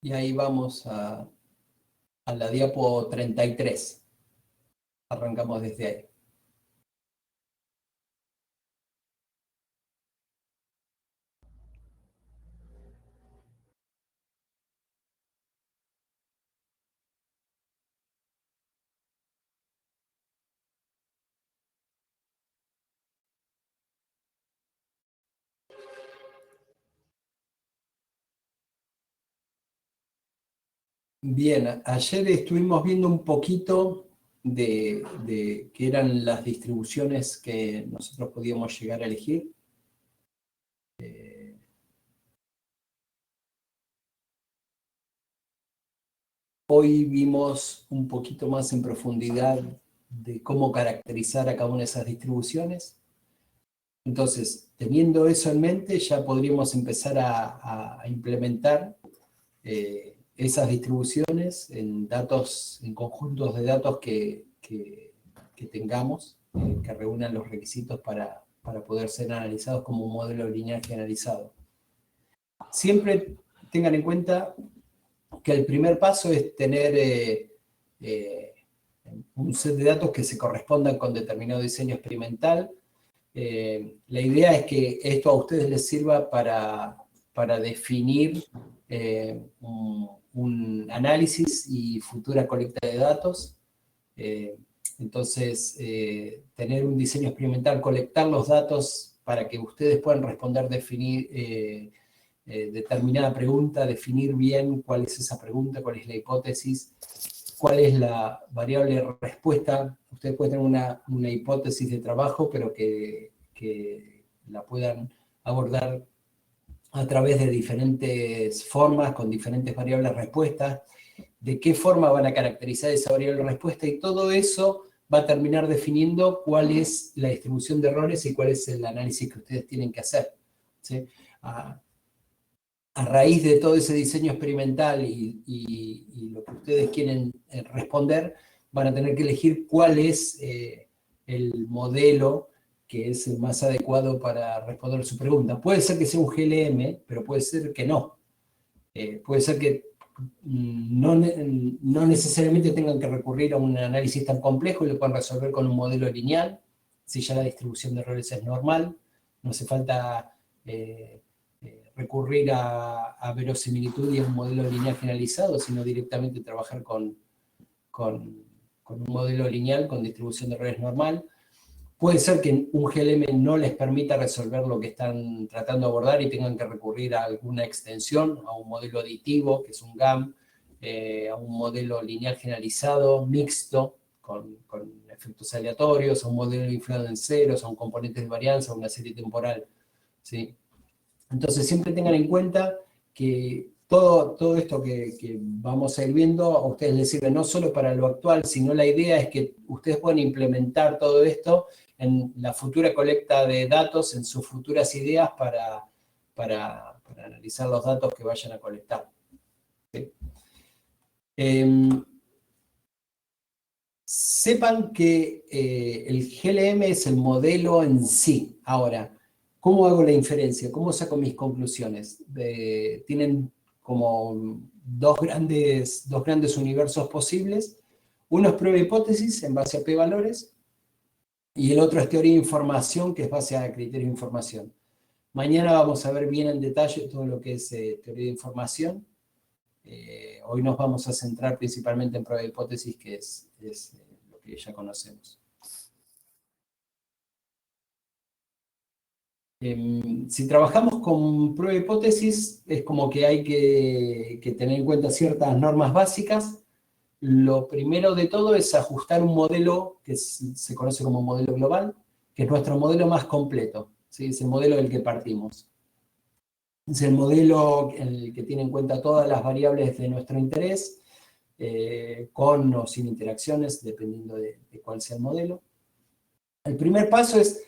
Y ahí vamos a la diapo 33. Arrancamos desde ahí. Bien, ayer estuvimos viendo un poquito de qué eran las distribuciones que nosotros podíamos llegar a elegir. Hoy vimos un poquito más en profundidad de cómo caracterizar a cada una de esas distribuciones. Entonces, teniendo eso en mente, ya podríamos empezar a implementar esas distribuciones en datos, en conjuntos de datos que tengamos, que reúnan los requisitos para poder ser analizados como un modelo lineal generalizado. Siempre tengan en cuenta que el primer paso es tener un set de datos que se correspondan con determinado diseño experimental. La idea es que esto a ustedes les sirva para definir un análisis y futura colecta de datos. Entonces, tener un diseño experimental, colectar los datos para que ustedes puedan responder, definir determinada pregunta, definir bien cuál es esa pregunta, cuál es la hipótesis, cuál es la variable de respuesta. Ustedes pueden tener una hipótesis de trabajo, pero que la puedan abordar a través de diferentes formas, con diferentes variables de respuesta, de qué forma van a caracterizar esa variable de respuesta, y todo eso va a terminar definiendo cuál es la distribución de errores y cuál es el análisis que ustedes tienen que hacer, ¿sí? A raíz de todo ese diseño experimental y lo que ustedes quieren responder, van a tener que elegir cuál es el modelo que es el más adecuado para responder su pregunta. Puede ser que sea un GLM, pero puede ser que no. Puede ser que no necesariamente tengan que recurrir a un análisis tan complejo y lo puedan resolver con un modelo lineal, si ya la distribución de errores es normal. No hace falta recurrir a verosimilitud y a un modelo lineal generalizado, sino directamente trabajar con un modelo lineal con distribución de errores normal. Puede ser que un GLM no les permita resolver lo que están tratando de abordar y tengan que recurrir a alguna extensión, a un modelo aditivo, que es un GAM, a un modelo lineal generalizado, mixto, con efectos aleatorios, a un modelo inflado en ceros, a un componente de varianza, a una serie temporal, ¿sí? Entonces siempre tengan en cuenta que todo esto que vamos a ir viendo a ustedes les sirve no solo para lo actual, sino la idea es que ustedes puedan implementar todo esto en la futura colecta de datos, en sus futuras ideas para analizar los datos que vayan a colectar. ¿Sí? Sepan que el GLM es el modelo en sí. Ahora, ¿cómo hago la inferencia? ¿Cómo saco mis conclusiones? Tienen como dos grandes universos posibles. Uno es prueba hipótesis en base a p-valores y el otro es teoría de información, que es base a criterio de información. Mañana vamos a ver bien en detalle todo lo que es teoría de información. Hoy nos vamos a centrar principalmente en prueba de hipótesis, que es lo que ya conocemos. Si trabajamos con prueba de hipótesis, es como que hay que tener en cuenta ciertas normas básicas. Lo primero de todo es ajustar un modelo que se conoce como modelo global, que es nuestro modelo más completo, ¿sí? Es el modelo del que partimos. Es el modelo en el que tiene en cuenta todas las variables de nuestro interés, con o sin interacciones, dependiendo de cuál sea el modelo. El primer paso es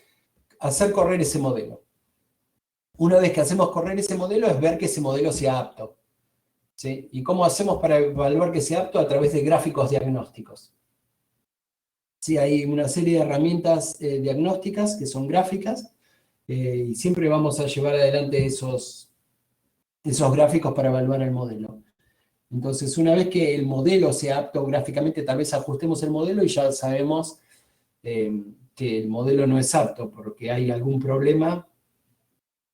hacer correr ese modelo. Una vez que hacemos correr ese modelo, es ver que ese modelo sea apto, ¿sí? ¿Y cómo hacemos para evaluar que sea apto? A través de gráficos diagnósticos. Sí, hay una serie de herramientas diagnósticas que son gráficas, y siempre vamos a llevar adelante esos gráficos para evaluar el modelo. Entonces, una vez que el modelo sea apto gráficamente, tal vez ajustemos el modelo y ya sabemos que el modelo no es apto porque hay algún problema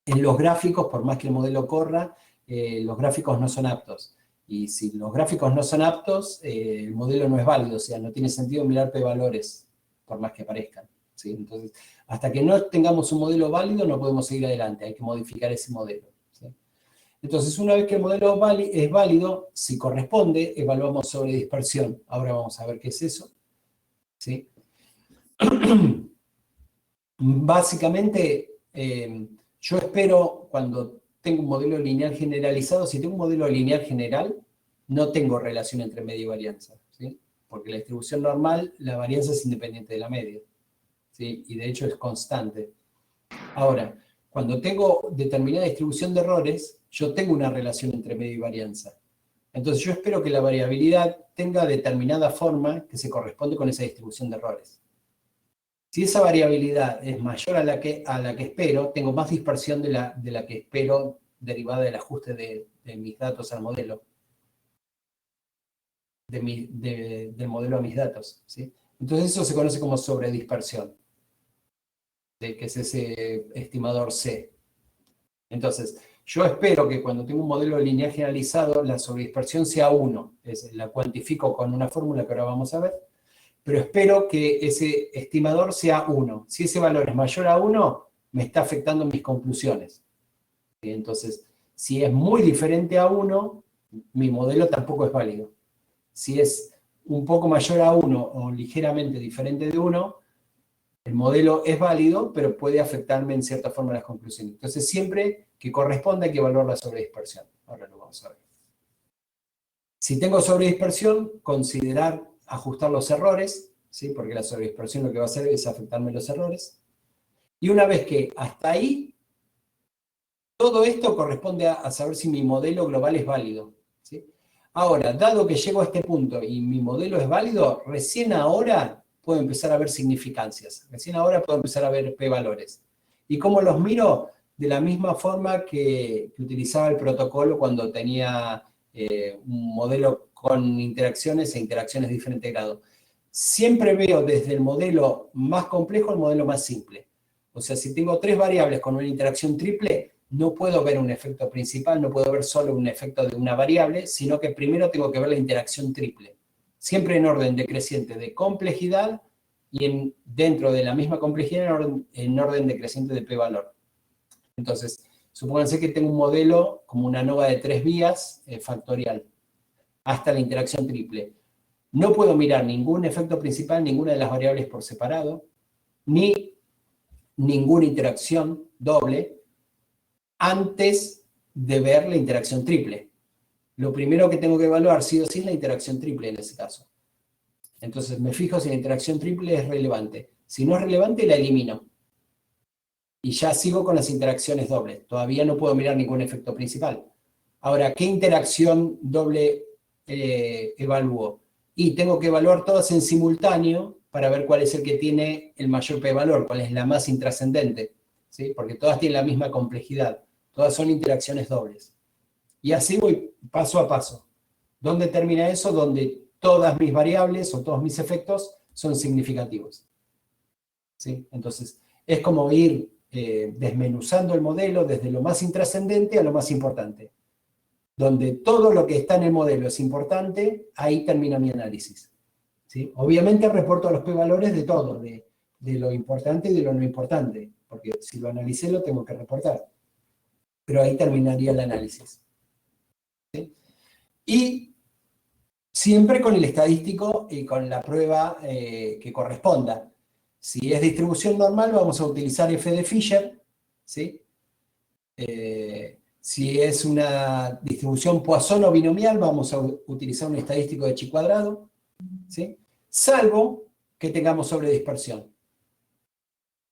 en los gráficos. Por más que el modelo corra, los gráficos no son aptos. Y si los gráficos no son aptos, el modelo no es válido, o sea, no tiene sentido mirar p-valores, por más que parezcan, ¿sí? Entonces, hasta que no tengamos un modelo válido, no podemos seguir adelante, hay que modificar ese modelo, ¿sí? Entonces, una vez que el modelo es válido, si corresponde, evaluamos sobre dispersión. Ahora vamos a ver qué es eso, ¿sí? Básicamente, yo espero, cuando tengo un modelo lineal generalizado, si tengo un modelo lineal general, no tengo relación entre media y varianza, ¿sí? Porque la distribución normal, la varianza es independiente de la media, ¿sí? Y de hecho es constante. Ahora, cuando tengo determinada distribución de errores, yo tengo una relación entre media y varianza. Entonces yo espero que la variabilidad tenga determinada forma que se corresponde con esa distribución de errores. Si esa variabilidad es mayor a la que espero, tengo más dispersión de la que espero derivada del ajuste de mis datos al modelo, del modelo a mis datos, ¿sí? Entonces eso se conoce como sobredispersión, que es ese estimador C. Entonces, yo espero que cuando tengo un modelo lineal generalizado, la sobredispersión sea 1. La cuantifico con una fórmula que ahora vamos a ver, pero espero que ese estimador sea 1. Si ese valor es mayor a 1, me está afectando mis conclusiones. Entonces, si es muy diferente a 1, mi modelo tampoco es válido. Si es un poco mayor a 1 o ligeramente diferente de 1, el modelo es válido, pero puede afectarme en cierta forma las conclusiones. Entonces, siempre que corresponda hay que evaluar la sobredispersión. Ahora lo vamos a ver. Si tengo sobredispersión, considerar ajustar los errores, ¿sí? Porque la sobredispersión lo que va a hacer es afectarme los errores. Y una vez que hasta ahí, todo esto corresponde a saber si mi modelo global es válido, ¿sí? Ahora, dado que llego a este punto y mi modelo es válido, recién ahora puedo empezar a ver significancias. Recién ahora puedo empezar a ver p-valores. ¿Y cómo los miro? De la misma forma que utilizaba el protocolo cuando tenía un modelo con interacciones e interacciones de diferente grado. Siempre veo desde el modelo más complejo al modelo más simple. O sea, si tengo 3 variables con una interacción triple, no puedo ver un efecto principal, no puedo ver solo un efecto de una variable, sino que primero tengo que ver la interacción triple. Siempre en orden decreciente de complejidad y dentro de la misma complejidad en orden decreciente de p-valor. Entonces, supónganse que tengo un modelo como una ANOVA de 3 vías factorial, hasta la interacción triple. No puedo mirar ningún efecto principal, ninguna de las variables por separado, ni ninguna interacción doble, antes de ver la interacción triple. Lo primero que tengo que evaluar sí o sí es la interacción triple en ese caso. Entonces me fijo si la interacción triple es relevante. Si no es relevante, la elimino. Y ya sigo con las interacciones dobles. Todavía no puedo mirar ningún efecto principal. Ahora, ¿qué interacción doble evalúo? Y tengo que evaluar todas en simultáneo para ver cuál es el que tiene el mayor p-valor, cuál es la más intrascendente, ¿sí? Porque todas tienen la misma complejidad. Todas son interacciones dobles. Y así voy paso a paso. ¿Dónde termina eso? Donde todas mis variables o todos mis efectos son significativos, ¿sí? Entonces, es como ir desmenuzando el modelo desde lo más intrascendente a lo más importante. Donde todo lo que está en el modelo es importante, ahí termina mi análisis, ¿sí? Obviamente reporto los p-valores de todo, de lo importante y de lo no importante, porque si lo analicé lo tengo que reportar. Pero ahí terminaría el análisis, ¿sí? Y siempre con el estadístico y con la prueba que corresponda. Si es distribución normal, vamos a utilizar f de Fisher, ¿sí? Si es una distribución Poisson o binomial, vamos a utilizar un estadístico de chi cuadrado, ¿sí? Salvo que tengamos sobredispersión.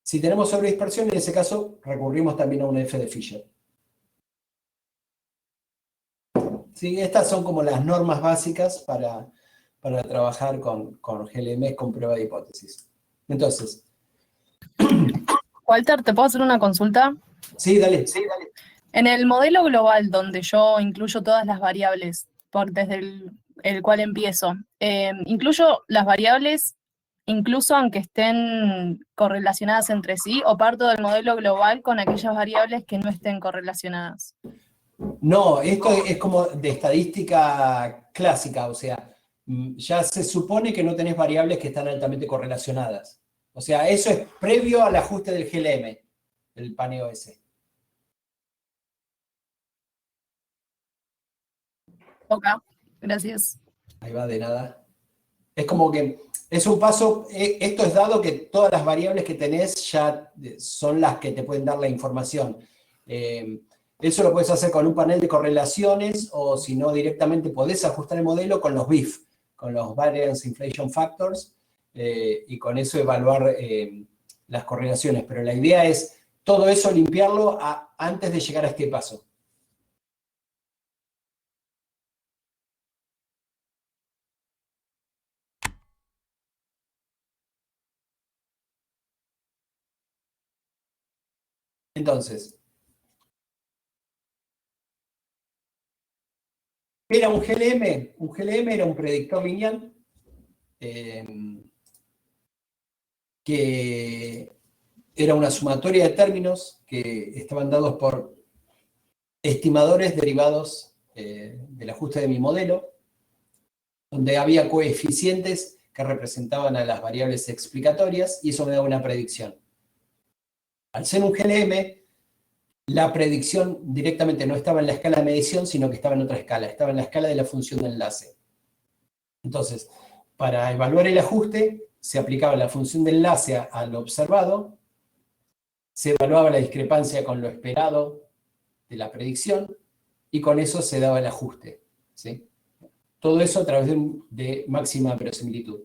Si tenemos sobredispersión, en ese caso recurrimos también a una f de Fisher. ¿Sí? Estas son como las normas básicas para trabajar con GLMs con prueba de hipótesis. Entonces. Walter, ¿te puedo hacer una consulta? Sí, dale. En el modelo global, donde yo incluyo todas las variables, desde el cual empiezo. Incluyo las variables, incluso aunque estén correlacionadas entre sí, o parto del modelo global con aquellas variables que no estén correlacionadas. No, esto es como de estadística clásica, o sea, ya se supone que no tenés variables que están altamente correlacionadas. O sea, eso es previo al ajuste del GLM, el PAN-EOS. Ok, gracias. Ahí va, de nada. Es como que es un paso, esto es dado que todas las variables que tenés ya son las que te pueden dar la información. Eso lo puedes hacer con un panel de correlaciones o si no directamente podés ajustar el modelo con los BIF, con los Variance Inflation Factors, y con eso evaluar las correlaciones. Pero la idea es todo eso limpiarlo antes de llegar a este paso. Entonces, ¿era un GLM? Un GLM era un predictor lineal que era una sumatoria de términos que estaban dados por estimadores derivados del ajuste de mi modelo, donde había coeficientes que representaban a las variables explicatorias y eso me daba una predicción. Al ser un GLM, la predicción directamente no estaba en la escala de medición, sino que estaba en otra escala, estaba en la escala de la función de enlace. Entonces, para evaluar el ajuste, se aplicaba la función de enlace al observado, se evaluaba la discrepancia con lo esperado de la predicción, y con eso se daba el ajuste, ¿sí? Todo eso a través de máxima verosimilitud.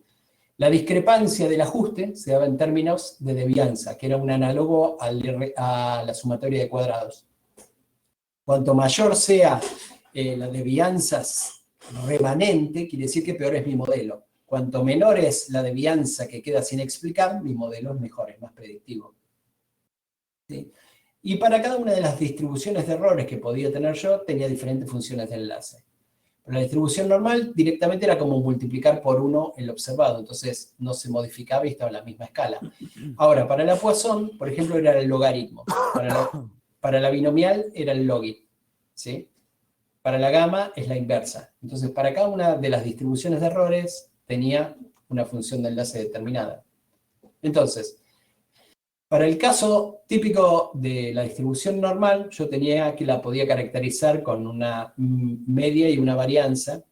La discrepancia del ajuste se daba en términos de devianza, que era un análogo a la sumatoria de cuadrados. Cuanto mayor sea la devianza remanente, quiere decir que peor es mi modelo. Cuanto menor es la devianza que queda sin explicar, mi modelo es mejor, es más predictivo. ¿Sí? Y para cada una de las distribuciones de errores que podía tener yo, tenía diferentes funciones de enlace. Pero la distribución normal directamente era como multiplicar por 1 el observado, entonces no se modificaba y estaba en la misma escala. Ahora, para la Poisson, por ejemplo, era el logaritmo. Para la binomial era el logit, ¿sí? Para la gamma es la inversa. Entonces, para cada una de las distribuciones de errores tenía una función de enlace determinada. Entonces, para el caso típico de la distribución normal, yo tenía que la podía caracterizar con una media y una varianza.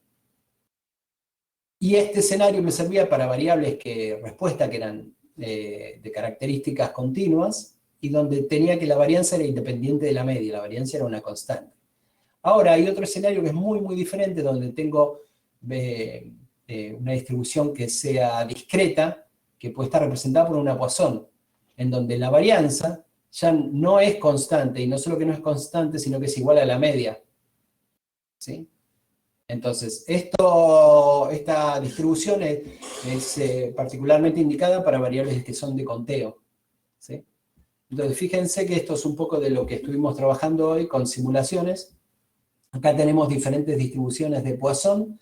Y este escenario me servía para variables respuesta que eran de características continuas y donde tenía que la varianza era independiente de la media, la varianza era una constante. Ahora hay otro escenario que es muy, muy diferente, donde tengo una distribución que sea discreta, que puede estar representada por una Poisson, en donde la varianza ya no es constante, y no solo que no es constante, sino que es igual a la media. ¿Sí? Entonces, esta distribución es particularmente indicada para variables que son de conteo. ¿Sí? Entonces, fíjense que esto es un poco de lo que estuvimos trabajando hoy con simulaciones. Acá tenemos diferentes distribuciones de Poisson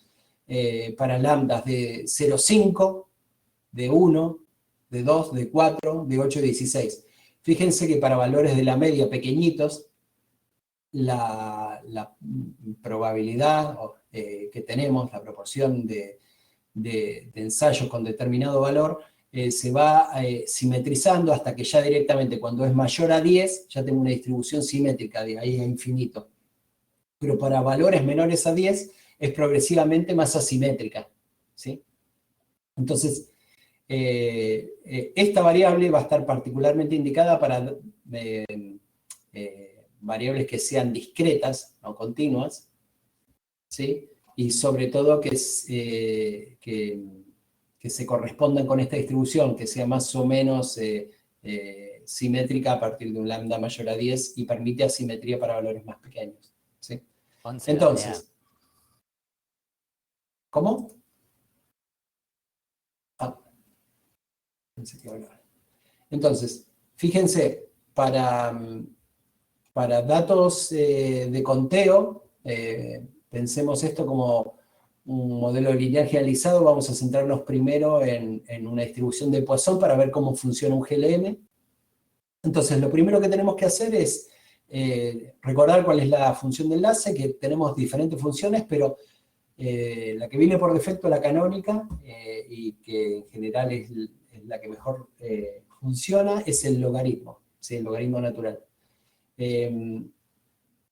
para lambdas de 0,5, de 1, de 2, de 4, de 8 y 16. Fíjense que para valores de la media pequeñitos, la probabilidad que tenemos, la proporción de ensayos con determinado valor, se va simetrizando hasta que ya directamente cuando es mayor a 10, ya tengo una distribución simétrica de ahí a infinito. Pero para valores menores a 10 es progresivamente más asimétrica. ¿Sí? Entonces, esta variable va a estar particularmente indicada para variables que sean discretas, no continuas, ¿sí? Y sobre todo que se correspondan con esta distribución, que sea más o menos simétrica a partir de un lambda mayor a 10 y permite asimetría para valores más pequeños. ¿Sí? Entonces, ¿cómo? Pensé que iba a hablar. Entonces, fíjense, para datos de conteo, Pensemos esto como un modelo lineal generalizado. Vamos a centrarnos primero en una distribución de Poisson para ver cómo funciona un GLM. Entonces, lo primero que tenemos que hacer es recordar cuál es la función de enlace, que tenemos diferentes funciones, pero la que viene por defecto, la canónica, y que en general es la que mejor funciona, es el logaritmo, ¿sí? El logaritmo natural.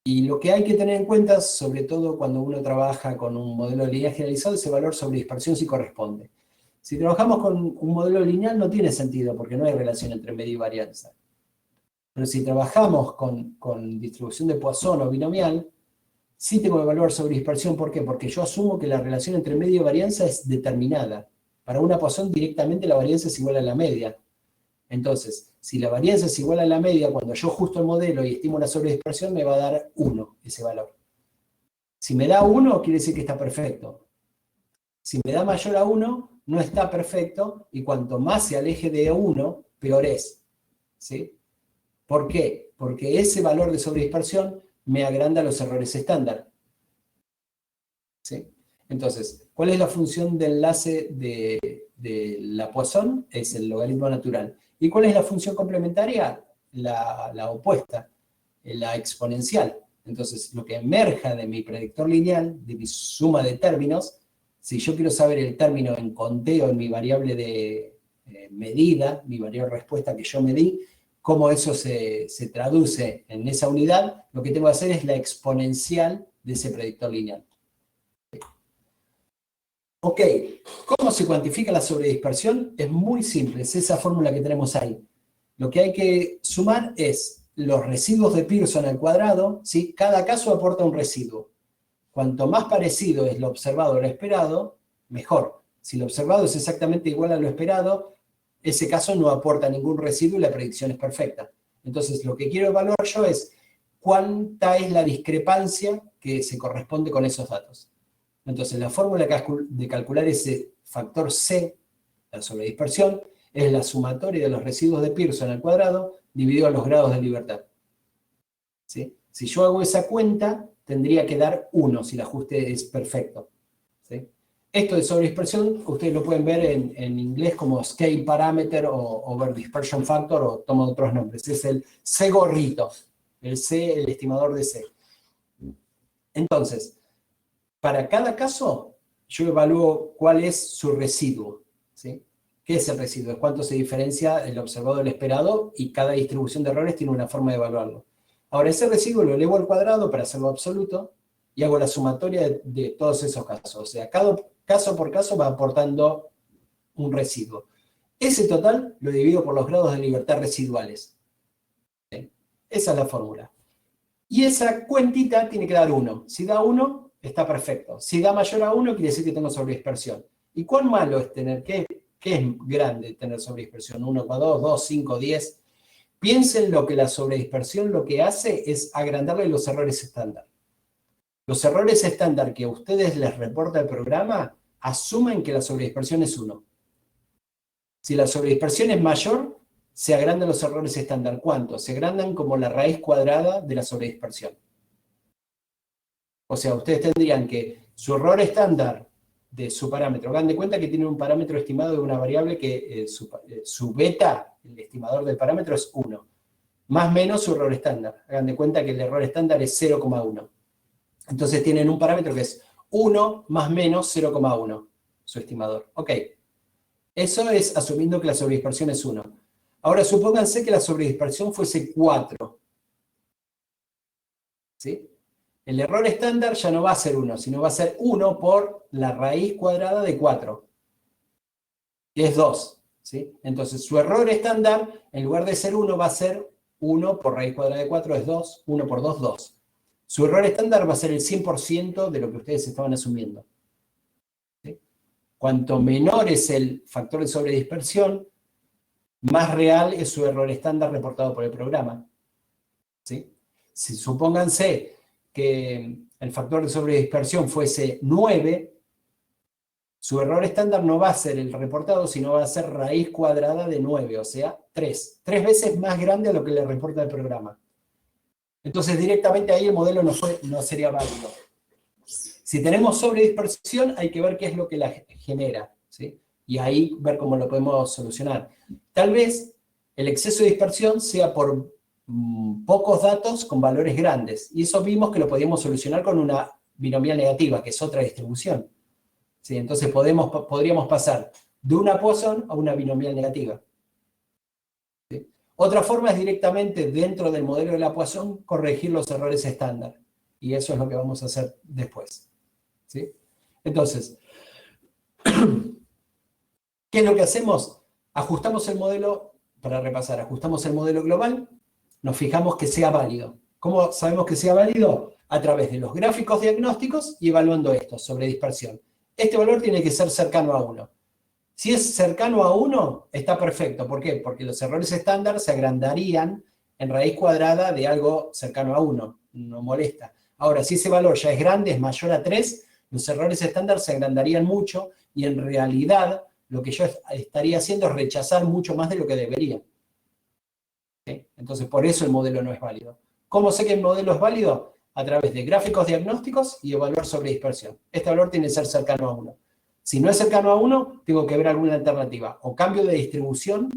Y lo que hay que tener en cuenta, sobre todo cuando uno trabaja con un modelo lineal generalizado, es el valor sobre dispersión si corresponde. Si trabajamos con un modelo lineal no tiene sentido, porque no hay relación entre medio y varianza. Pero si trabajamos con distribución de Poisson o binomial, sí tengo el valor sobre dispersión. ¿Por qué? Porque yo asumo que la relación entre medio y varianza es determinada. Para una Poisson directamente la varianza es igual a la media. Entonces, si la varianza es igual a la media, cuando yo ajusto el modelo y estimo la sobredispersión, me va a dar 1 ese valor. Si me da 1, quiere decir que está perfecto. Si me da mayor a 1, no está perfecto, y cuanto más se aleje de 1, peor es. ¿Sí? ¿Por qué? Porque ese valor de sobredispersión me agranda los errores estándar. ¿Sí? Entonces, ¿cuál es la función de enlace de la Poisson? Es el logaritmo natural. ¿Y cuál es la función complementaria? La opuesta, la exponencial. Entonces, lo que emerja de mi predictor lineal, de mi suma de términos, si yo quiero saber el término en conteo, en mi variable de medida, mi variable respuesta que yo medí, cómo eso se traduce en esa unidad, lo que tengo que hacer es la exponencial de ese predictor lineal. Ok, ¿cómo se cuantifica la sobredispersión? Es muy simple, es esa fórmula que tenemos ahí. Lo que hay que sumar es los residuos de Pearson al cuadrado, ¿sí? Cada caso aporta un residuo. Cuanto más parecido es lo observado a lo esperado, mejor. Si lo observado es exactamente igual a lo esperado, ese caso no aporta ningún residuo y la predicción es perfecta. Entonces, lo que quiero evaluar yo es cuánta es la discrepancia que se corresponde con esos datos. Entonces, la fórmula de calcular ese factor C, la sobredispersión, es la sumatoria de los residuos de Pearson al cuadrado dividido a los grados de libertad. ¿Sí? Si yo hago esa cuenta, tendría que dar 1 si el ajuste es perfecto. ¿Sí? Esto de sobredispersión, ustedes lo pueden ver en inglés como scale parameter o over dispersion factor, o toma otros nombres. Es el C gorrito, el C, el estimador de C. Entonces, para cada caso, yo evalúo cuál es su residuo. ¿Sí? ¿Qué es el residuo? Es cuánto se diferencia el observado del esperado, y cada distribución de errores tiene una forma de evaluarlo. Ahora, ese residuo lo elevo al cuadrado para hacerlo absoluto, y hago la sumatoria de todos esos casos. O sea, cada caso por caso va aportando un residuo. Ese total lo divido por los grados de libertad residuales. ¿Sí? Esa es la fórmula. Y esa cuentita tiene que dar 1. Si da 1, está perfecto. Si da mayor a 1, quiere decir que tengo sobredispersión. ¿Y cuán malo es tener? ¿Qué es grande tener sobredispersión? 1, 2, 2, 5, 10. Piensen lo que la sobredispersión lo que hace es agrandarle los errores estándar. Los errores estándar que a ustedes les reporta el programa asumen que la sobredispersión es 1. Si la sobredispersión es mayor, se agrandan los errores estándar. ¿Cuánto? Se agrandan como la raíz cuadrada de la sobredispersión. O sea, ustedes tendrían que su error estándar de su parámetro, hagan de cuenta que tienen un parámetro estimado de una variable que su beta, el estimador del parámetro, es 1. Más o menos su error estándar. Hagan de cuenta que el error estándar es 0,1. Entonces tienen un parámetro que es 1 más menos 0,1, su estimador. Ok. Eso es asumiendo que la sobredispersión es 1. Ahora supónganse que la sobredispersión fuese 4. ¿Sí? El error estándar ya no va a ser 1, sino va a ser 1 por la raíz cuadrada de 4, que es 2. ¿Sí? Entonces su error estándar, en lugar de ser 1, va a ser 1 por raíz cuadrada de 4 es 2, 1 por 2, 2. Su error estándar va a ser el 100% de lo que ustedes estaban asumiendo. ¿Sí? Cuanto menor es el factor de sobredispersión, más real es su error estándar reportado por el programa. ¿Sí? Si supónganse que el factor de sobredispersión fuese 9, su error estándar no va a ser el reportado, sino va a ser raíz cuadrada de 9, o sea, 3. 3 veces más grande a lo que le reporta el programa. Entonces, directamente ahí el modelo no sería válido. Si tenemos sobredispersión, hay que ver qué es lo que la genera, ¿sí? Y ahí ver cómo lo podemos solucionar. Tal vez el exceso de dispersión sea por pocos datos con valores grandes. Y eso vimos que lo podíamos solucionar con una binomial negativa, que es otra distribución. ¿Sí? Entonces podríamos pasar de una Poisson a una binomial negativa. ¿Sí? Otra forma es directamente dentro del modelo de la Poisson corregir los errores estándar. Y eso es lo que vamos a hacer después. ¿Sí? Entonces, ¿qué es lo que hacemos? Ajustamos el modelo, para repasar, ajustamos el modelo global, nos fijamos que sea válido. ¿Cómo sabemos que sea válido? A través de los gráficos diagnósticos y evaluando esto sobre dispersión. Este valor tiene que ser cercano a 1. Si es cercano a 1, está perfecto. ¿Por qué? Porque los errores estándar se agrandarían en raíz cuadrada de algo cercano a 1. No molesta. Ahora, si ese valor ya es grande, es mayor a 3, los errores estándar se agrandarían mucho y en realidad lo que yo estaría haciendo es rechazar mucho más de lo que debería. ¿Sí? Entonces, por eso el modelo no es válido. ¿Cómo sé que el modelo es válido? A través de gráficos diagnósticos y evaluar sobre dispersión. Este valor tiene que ser cercano a 1. Si no es cercano a 1, tengo que ver alguna alternativa. O cambio de distribución,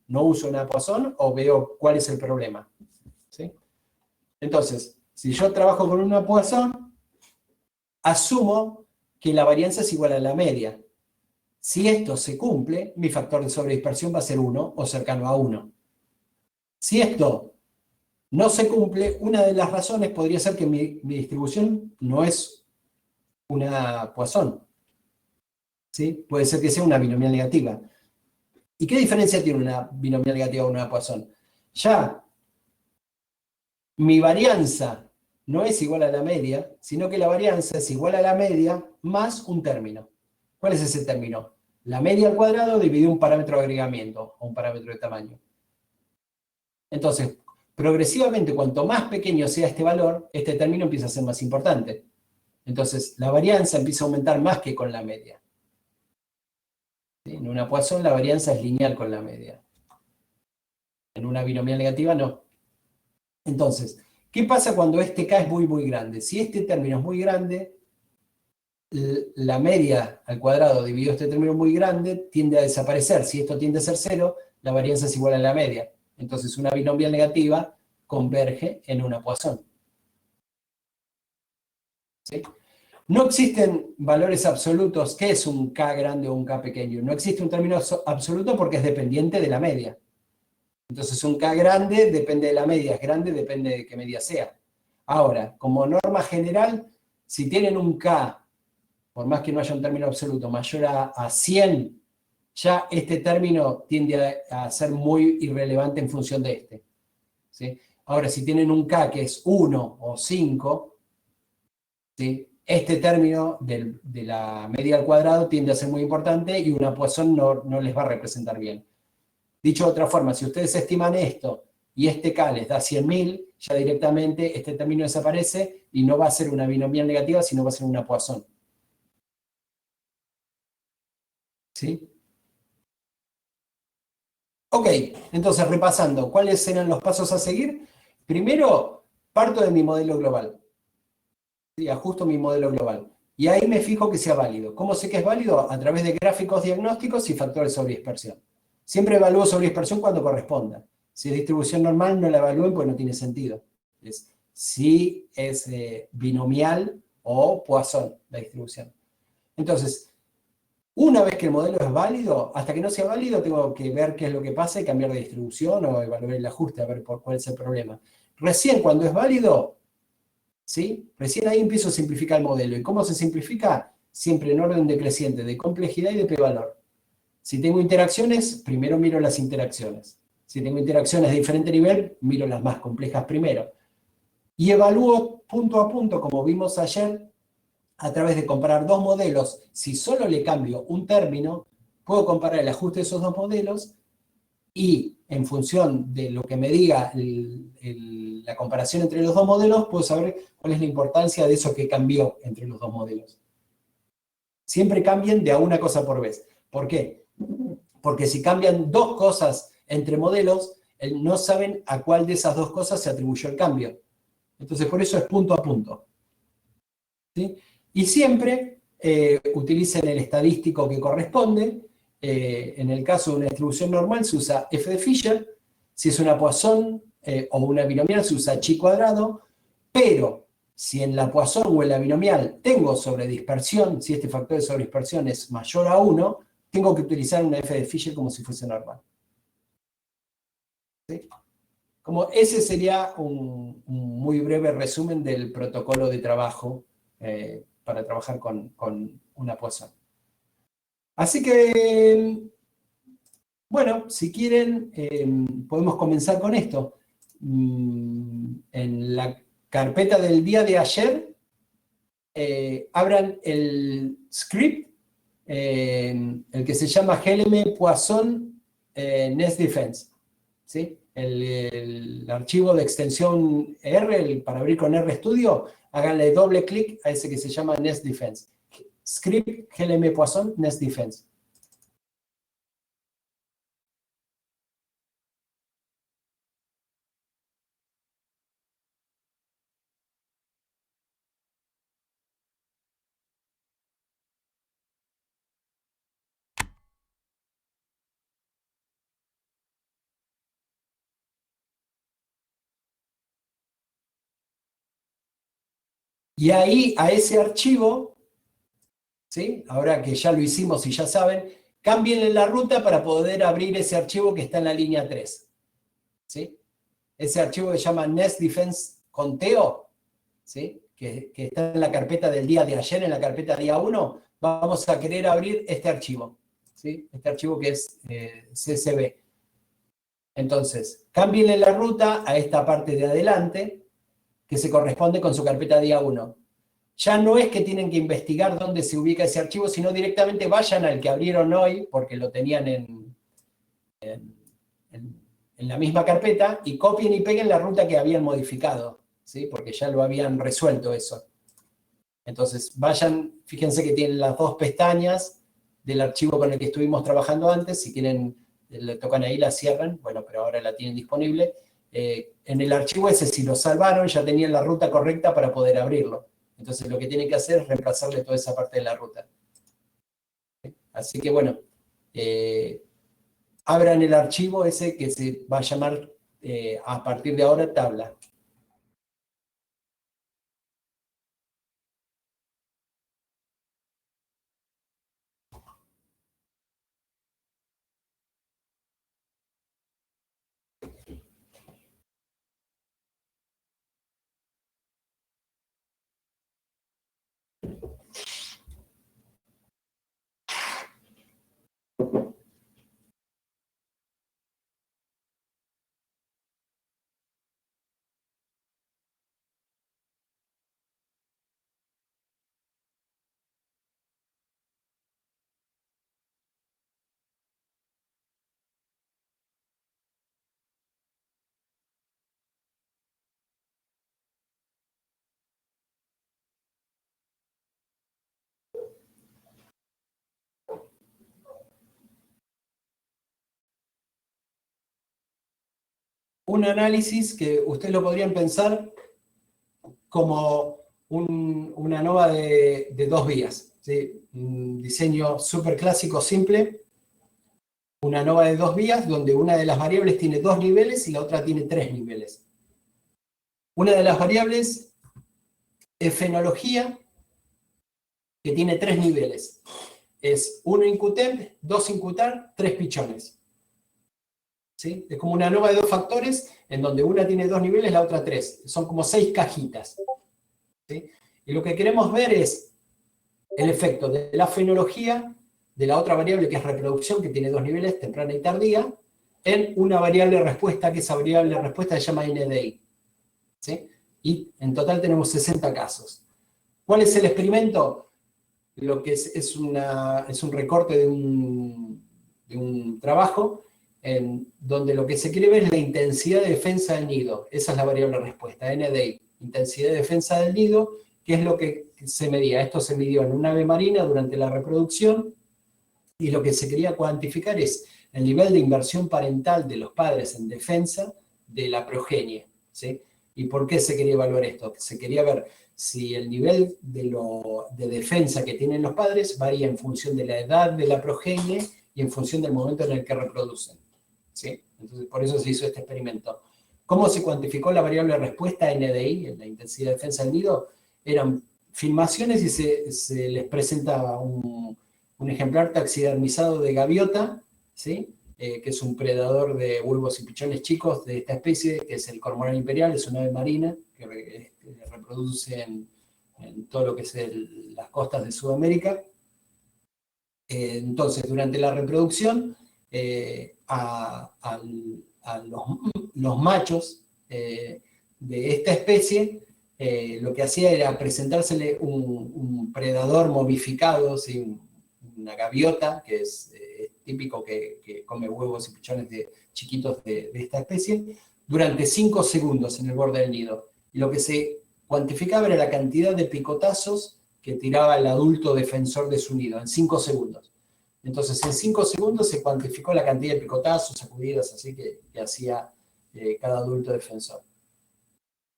no uso una Poisson, o veo cuál es el problema. ¿Sí? Entonces, si yo trabajo con una Poisson, asumo que la varianza es igual a la media. Si esto se cumple, mi factor de sobredispersión va a ser 1 o cercano a 1. Si esto no se cumple, una de las razones podría ser que mi distribución no es una Poisson. ¿Sí? Puede ser que sea una binomial negativa. ¿Y qué diferencia tiene una binomial negativa o una Poisson? Ya mi varianza no es igual a la media, sino que la varianza es igual a la media más un término. ¿Cuál es ese término? La media al cuadrado dividido un parámetro de agregamiento o un parámetro de tamaño. Entonces, progresivamente, cuanto más pequeño sea este valor, este término empieza a ser más importante. Entonces, la varianza empieza a aumentar más que con la media. ¿Sí? En una Poisson la varianza es lineal con la media. En una binomial negativa no. Entonces, ¿qué pasa cuando este K es muy, muy grande? Si este término es muy grande, la media al cuadrado dividido este término muy grande tiende a desaparecer. Si esto tiende a ser 0, la varianza es igual a la media. Entonces, una binomial negativa converge en una Poisson. ¿Sí? No existen valores absolutos. ¿Qué es un K grande o un K pequeño? No existe un término absoluto porque es dependiente de la media. Entonces, un K grande depende de la media, es grande depende de qué media sea. Ahora, como norma general, si tienen un K, por más que no haya un término absoluto, mayor a 100, ya este término tiende a ser muy irrelevante en función de este. ¿Sí? Ahora, si tienen un K que es 1 o 5, ¿sí? Este término de la media al cuadrado tiende a ser muy importante y una Poisson no les va a representar bien. Dicho de otra forma, si ustedes estiman esto y este K les da 100.000, ya directamente este término desaparece y no va a ser una binomial negativa, sino va a ser una Poisson. ¿Sí? Ok, entonces repasando, ¿cuáles serán los pasos a seguir? Primero, parto de mi modelo global. ¿Sí? Ajusto mi modelo global. Y ahí me fijo que sea válido. ¿Cómo sé que es válido? A través de gráficos diagnósticos y factores sobre dispersión. Siempre evalúo sobre dispersión cuando corresponda. Si es distribución normal, no la evalúen porque no tiene sentido. Si es binomial o Poisson la distribución. Entonces, una vez que el modelo es válido, hasta que no sea válido, tengo que ver qué es lo que pasa y cambiar de distribución o evaluar el ajuste, a ver cuál es el problema. Recién cuando es válido, ¿sí? Recién ahí empiezo a simplificar el modelo. ¿Y cómo se simplifica? Siempre en orden decreciente, de complejidad y de p-valor. Si tengo interacciones, primero miro las interacciones. Si tengo interacciones de diferente nivel, miro las más complejas primero. Y evalúo punto a punto, como vimos ayer, a través de comparar dos modelos. Si solo le cambio un término, puedo comparar el ajuste de esos dos modelos y en función de lo que me diga la comparación entre los dos modelos, puedo saber cuál es la importancia de eso que cambió entre los dos modelos. Siempre cambien de a una cosa por vez. ¿Por qué? Porque si cambian dos cosas entre modelos, no saben a cuál de esas dos cosas se atribuyó el cambio. Entonces, por eso es punto a punto. ¿Sí? Y siempre utilicen el estadístico que corresponde. En el caso de una distribución normal se usa f de Fisher. Si es una Poisson o una binomial se usa chi cuadrado. Pero si en la Poisson o en la binomial tengo sobredispersión, si este factor de sobredispersión es mayor a 1, tengo que utilizar una f de Fisher como si fuese normal. ¿Sí? Como ese sería un muy breve resumen del protocolo de trabajo para trabajar con una Poisson. Así que, bueno, si quieren, podemos comenzar con esto. En la carpeta del día de ayer, abran el script, el que se llama GLM Poisson Nest Defense, ¿sí? El archivo de extensión R, para abrir con RStudio, háganle doble clic a ese que se llama Nest Defense. Script GLM Poisson Nest Defense. Y ahí, a ese archivo, ¿sí? Ahora que ya lo hicimos y ya saben, cámbienle la ruta para poder abrir ese archivo que está en la línea 3. ¿Sí? Ese archivo que se llama Nest Defense Conteo, ¿sí? Que está en la carpeta del día de ayer, en la carpeta día 1, vamos a querer abrir este archivo. ¿Sí? Este archivo que es CSV. Entonces, cámbienle la ruta a esta parte de adelante, que se corresponde con su carpeta día 1. Ya no es que tienen que investigar dónde se ubica ese archivo, sino directamente vayan al que abrieron hoy, porque lo tenían en la misma carpeta, y copien y peguen la ruta que habían modificado, ¿sí? Porque ya lo habían resuelto eso. Entonces, vayan, fíjense que tienen las dos pestañas del archivo con el que estuvimos trabajando antes. Si quieren, le tocan ahí, la cierran. Bueno, pero ahora la tienen disponible. En el archivo ese, si lo salvaron, ya tenían la ruta correcta para poder abrirlo. Entonces lo que tienen que hacer es reemplazarle toda esa parte de la ruta. Así que bueno, abran el archivo ese que se va a llamar a partir de ahora tabla. Un análisis que ustedes lo podrían pensar como una ANOVA de dos vías, ¿sí? Un diseño súper clásico, simple. Una ANOVA de dos vías donde una de las variables tiene 2 niveles y la otra tiene 3 niveles. Una de las variables es fenología, que tiene 3 niveles. Es 1 incutemp, 2 incutar, 3 pichones. ¿Sí? Es como una ANOVA de 2 factores, en donde una tiene 2 niveles, la otra 3. Son como 6 cajitas. ¿Sí? Y lo que queremos ver es el efecto de la fenología, de la otra variable que es reproducción, que tiene 2 niveles, temprana y tardía, en una variable respuesta, que esa variable respuesta se llama NDI. ¿Sí? Y en total tenemos 60 casos. ¿Cuál es el experimento? Lo que es un recorte de un trabajo en donde lo que se quiere ver es la intensidad de defensa del nido. Esa es la variable respuesta, NDI. Intensidad de defensa del nido, que es lo que se medía. Esto se midió en un ave marina durante la reproducción, y lo que se quería cuantificar es el nivel de inversión parental de los padres en defensa de la progenie, ¿sí? ¿Y por qué se quería evaluar esto? Se quería ver si el nivel de defensa que tienen los padres varía en función de la edad de la progenie y en función del momento en el que reproducen. ¿Sí? Entonces, por eso se hizo este experimento. ¿Cómo se cuantificó la variable respuesta NDI, en la intensidad de defensa del nido? Eran filmaciones y se les presentaba un ejemplar taxidermizado de gaviota, ¿sí? Que es un predador de huevos y pichones chicos de esta especie, que es el cormorán imperial, es una ave marina que reproduce en todo lo que es las costas de Sudamérica. Entonces, durante la reproducción, los machos de esta especie, lo que hacía era presentársele un predador momificado, ¿sí? Una gaviota, que es típico que come huevos y pichones chiquitos de esta especie, durante 5 segundos en el borde del nido. Y lo que se cuantificaba era la cantidad de picotazos que tiraba el adulto defensor de su nido, en 5 segundos. Entonces, en 5 segundos se cuantificó la cantidad de picotazos, sacudidas, así que hacía cada adulto defensor.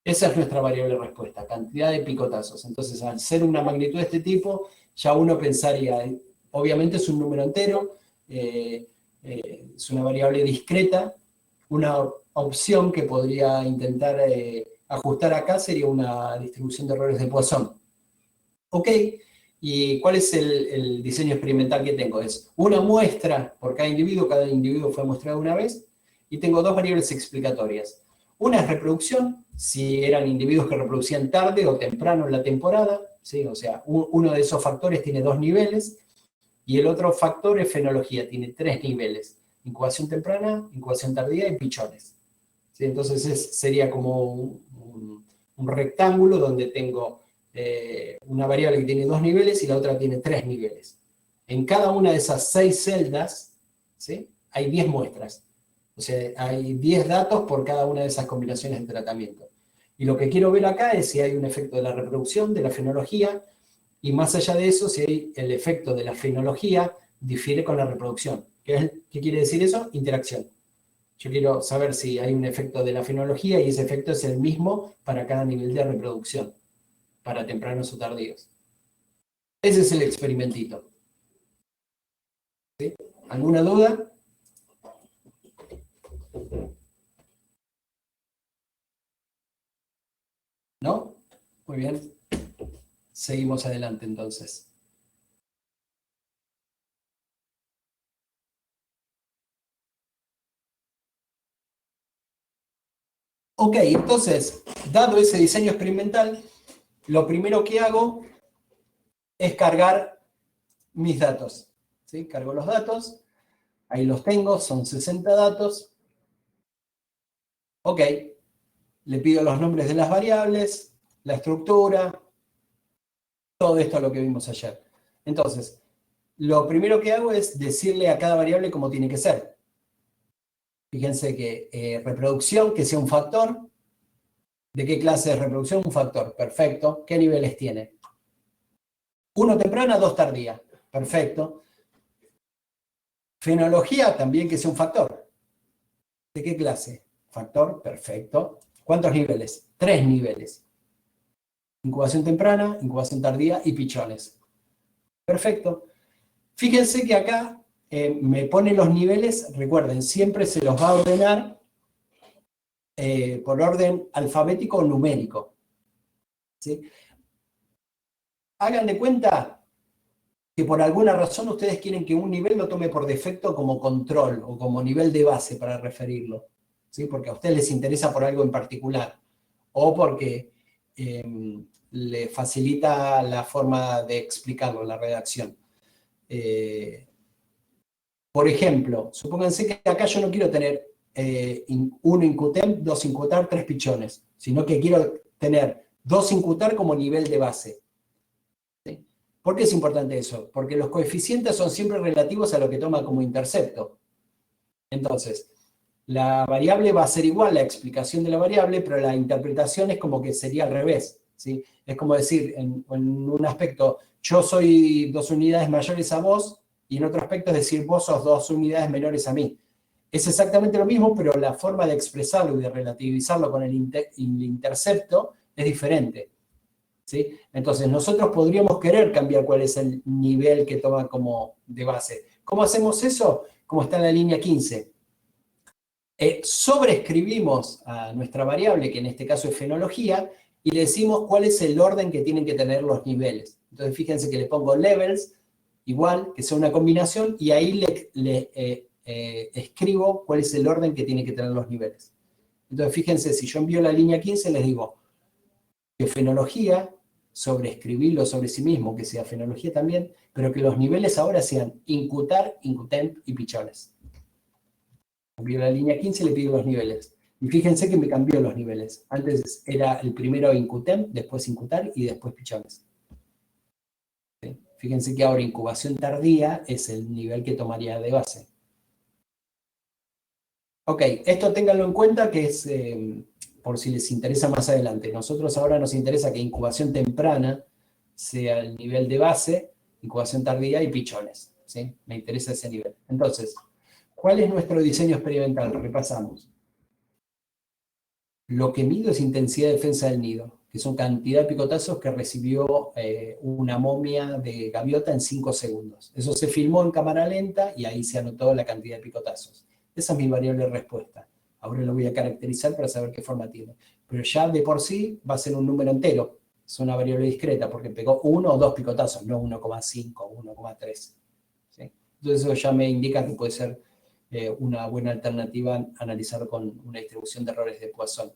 Esa es nuestra variable respuesta, cantidad de picotazos. Entonces, al ser una magnitud de este tipo, ya uno pensaría, obviamente es un número entero, es una variable discreta. Una opción que podría intentar ajustar acá sería una distribución de errores de Poisson. Ok, ¿y cuál es el diseño experimental que tengo? Es una muestra por cada individuo fue muestrado una vez, y tengo 2 variables explicatorias. Una es reproducción, si eran individuos que reproducían tarde o temprano en la temporada, ¿sí? O sea, uno de esos factores tiene 2 niveles, y el otro factor es fenología, tiene 3 niveles. Incubación temprana, incubación tardía y pichones. ¿Sí? Entonces sería como un rectángulo donde tengo una variable que tiene 2 niveles y la otra tiene 3 niveles. En cada una de esas 6 celdas, ¿sí? Hay 10 muestras. O sea, hay 10 datos por cada una de esas combinaciones de tratamiento. Y lo que quiero ver acá es si hay un efecto de la reproducción, de la fenología, y más allá de eso, si el efecto de la fenología difiere con la reproducción. ¿Qué quiere decir eso? Interacción. Yo quiero saber si hay un efecto de la fenología y ese efecto es el mismo para cada nivel de reproducción, para tempranos o tardíos. Ese es el experimentito. ¿Sí? ¿Alguna duda? ¿No? Muy bien. Seguimos adelante entonces. Ok, entonces, dado ese diseño experimental, lo primero que hago es cargar mis datos. ¿Sí? Cargo los datos, ahí los tengo, son 60 datos. Ok, le pido los nombres de las variables, la estructura, todo esto es lo que vimos ayer. Entonces, lo primero que hago es decirle a cada variable cómo tiene que ser. Fíjense que reproducción, que sea un factor. ¿De qué clase de reproducción? Un factor, perfecto. ¿Qué niveles tiene? 1 temprana, 2 tardía, perfecto. Fenología, también que sea un factor. ¿De qué clase? Factor, perfecto. ¿Cuántos niveles? 3 niveles. Incubación temprana, incubación tardía y pichones. Perfecto. Fíjense que acá me pone los niveles, recuerden, siempre se los va a ordenar por orden alfabético o numérico. ¿Sí? Hagan de cuenta que por alguna razón ustedes quieren que un nivel lo tome por defecto como control o como nivel de base para referirlo. ¿Sí? Porque a ustedes les interesa por algo en particular o porque le facilita la forma de explicarlo, la redacción. Por ejemplo, supónganse que acá yo no quiero tener 1 incutem, 2 incutar, 3 pichones, sino que quiero tener 2 incutar como nivel de base. ¿Sí? ¿Por qué es importante eso? Porque los coeficientes son siempre relativos a lo que toma como intercepto. Entonces, la variable va a ser igual, la explicación de la variable, pero la interpretación es como que sería al revés. ¿Sí? Es como decir, en un aspecto, yo soy 2 unidades mayores a vos, y en otro aspecto es decir, vos sos 2 unidades menores a mí. Es exactamente lo mismo, pero la forma de expresarlo y de relativizarlo con el intercepto es diferente. ¿sí? Entonces, nosotros podríamos querer cambiar cuál es el nivel que toma como de base. ¿Cómo hacemos eso? Como está en la línea 15. Sobreescribimos a nuestra variable, que en este caso es fenología, y le decimos cuál es el orden que tienen que tener los niveles. Entonces, fíjense que le pongo levels, igual, que sea una combinación, y ahí le escribo cuál es el orden que tienen que tener los niveles. Entonces, fíjense, si yo envío la línea 15, les digo que fenología, sobreescribirlo sobre sí mismo, que sea fenología también, pero que los niveles ahora sean incutar, incutemp y pichones. Envío la línea 15 y le pido los niveles. Y fíjense que me cambió los niveles. Antes era el primero incutemp, después incutar y después pichones. ¿Sí? Fíjense que ahora incubación tardía es el nivel que tomaría de base. Ok, esto ténganlo en cuenta que es por si les interesa más adelante. Nosotros ahora nos interesa que incubación temprana sea el nivel de base, incubación tardía y pichones. ¿Sí? Me interesa ese nivel. Entonces, ¿cuál es nuestro diseño experimental? Repasamos. Lo que mido es intensidad de defensa del nido, que son cantidad de picotazos que recibió una momia de gaviota en 5 segundos. Eso se filmó en cámara lenta y ahí se anotó la cantidad de picotazos. Esa es mi variable de respuesta. Ahora lo voy a caracterizar para saber qué forma tiene. Pero ya de por sí va a ser un número entero. Es una variable discreta porque pegó 1 o 2 picotazos, no 1,5 o 1,3. ¿Sí? Entonces eso ya me indica que puede ser una buena alternativa analizar con una distribución de errores de Poisson.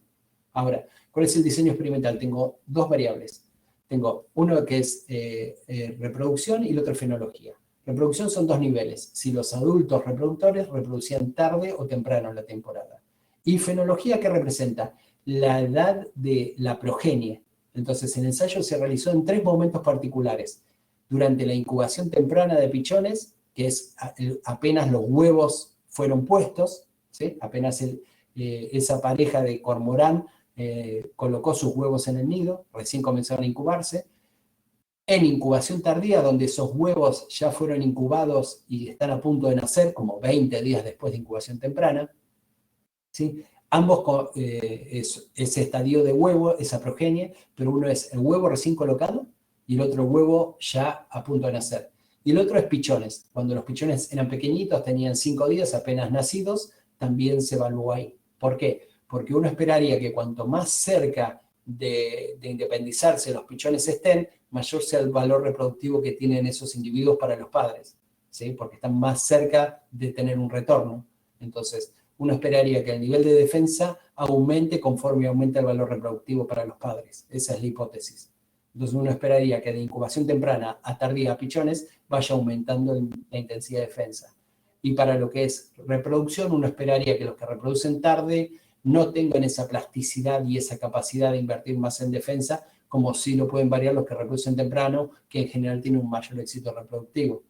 Ahora, ¿cuál es el diseño experimental? Tengo dos variables. Tengo uno que es reproducción y el otro fenología. Reproducción son 2 niveles. Si los adultos reproductores reproducían tarde o temprano en la temporada. Y fenología, ¿qué representa? La edad de la progenie. Entonces, el ensayo se realizó en 3 momentos particulares. Durante la incubación temprana de pichones, que es apenas los huevos fueron puestos, ¿sí? Apenas esa pareja de cormorán colocó sus huevos en el nido, recién comenzaron a incubarse. En incubación tardía, donde esos huevos ya fueron incubados y están a punto de nacer, como 20 días después de incubación temprana, ¿sí? Ambos ese estadio de huevo, esa progenie, pero uno es el huevo recién colocado y el otro huevo ya a punto de nacer. Y el otro es pichones. Cuando los pichones eran pequeñitos, tenían 5 días apenas nacidos, también se evaluó ahí. ¿Por qué? Porque uno esperaría que cuanto más cerca de independizarse los pichones estén, mayor sea el valor reproductivo que tienen esos individuos para los padres, ¿sí? Porque están más cerca de tener un retorno. Entonces, uno esperaría que el nivel de defensa aumente conforme aumenta el valor reproductivo para los padres. Esa es la hipótesis. Entonces, uno esperaría que de incubación temprana a tardía a pichones vaya aumentando la intensidad de defensa. Y para lo que es reproducción, uno esperaría que los que reproducen tarde no tengan esa plasticidad y esa capacidad de invertir más en defensa, como sí lo pueden variar los que reproducen temprano, que en general tienen un mayor éxito reproductivo.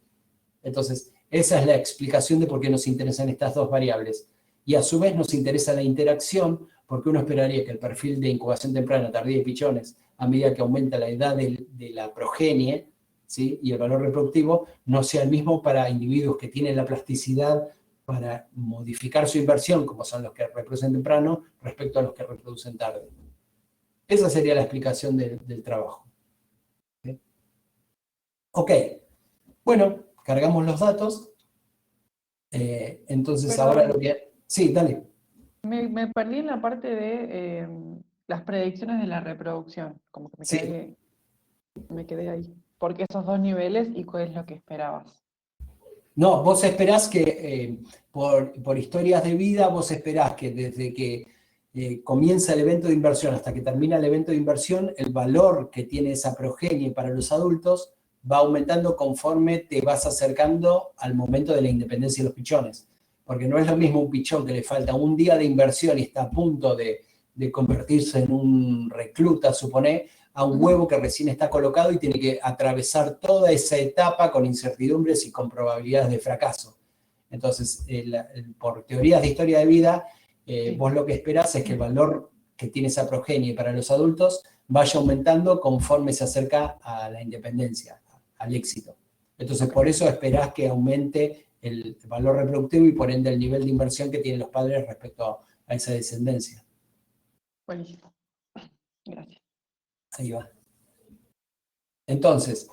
Entonces, esa es la explicación de por qué nos interesan estas dos variables. Y a su vez nos interesa la interacción, porque uno esperaría que el perfil de incubación temprana, tardía y pichones, a medida que aumenta la edad de la progenie, ¿sí? Y el valor reproductivo, no sea el mismo para individuos que tienen la plasticidad para modificar su inversión, como son los que reproducen temprano, respecto a los que reproducen tarde. Esa sería la explicación del trabajo. ¿Sí? Ok, bueno, cargamos los datos. Entonces Perdón. ahora lo que... Sí, dale. Me perdí en la parte de las predicciones de la reproducción, como que Sí. me quedé ahí. ¿Por qué esos 2 niveles y cuál es lo que esperabas? No, vos esperás que, por historias de vida, vos esperás que desde que comienza el evento de inversión hasta que termina el evento de inversión, el valor que tiene esa progenie para los adultos va aumentando conforme te vas acercando al momento de la independencia de los pichones. Porque no es lo mismo un pichón que le falta un día de inversión y está a punto de convertirse en un recluta, supone, a un huevo que recién está colocado y tiene que atravesar toda esa etapa con incertidumbres y con probabilidades de fracaso. Entonces, por teorías de historia de vida, vos lo que esperás es que el valor que tiene esa progenie para los adultos vaya aumentando conforme se acerca a la independencia, al éxito. Entonces, por eso esperás que aumente el valor reproductivo y por ende el nivel de inversión que tienen los padres respecto a esa descendencia. Buenísimo. Gracias. Ahí va. Entonces,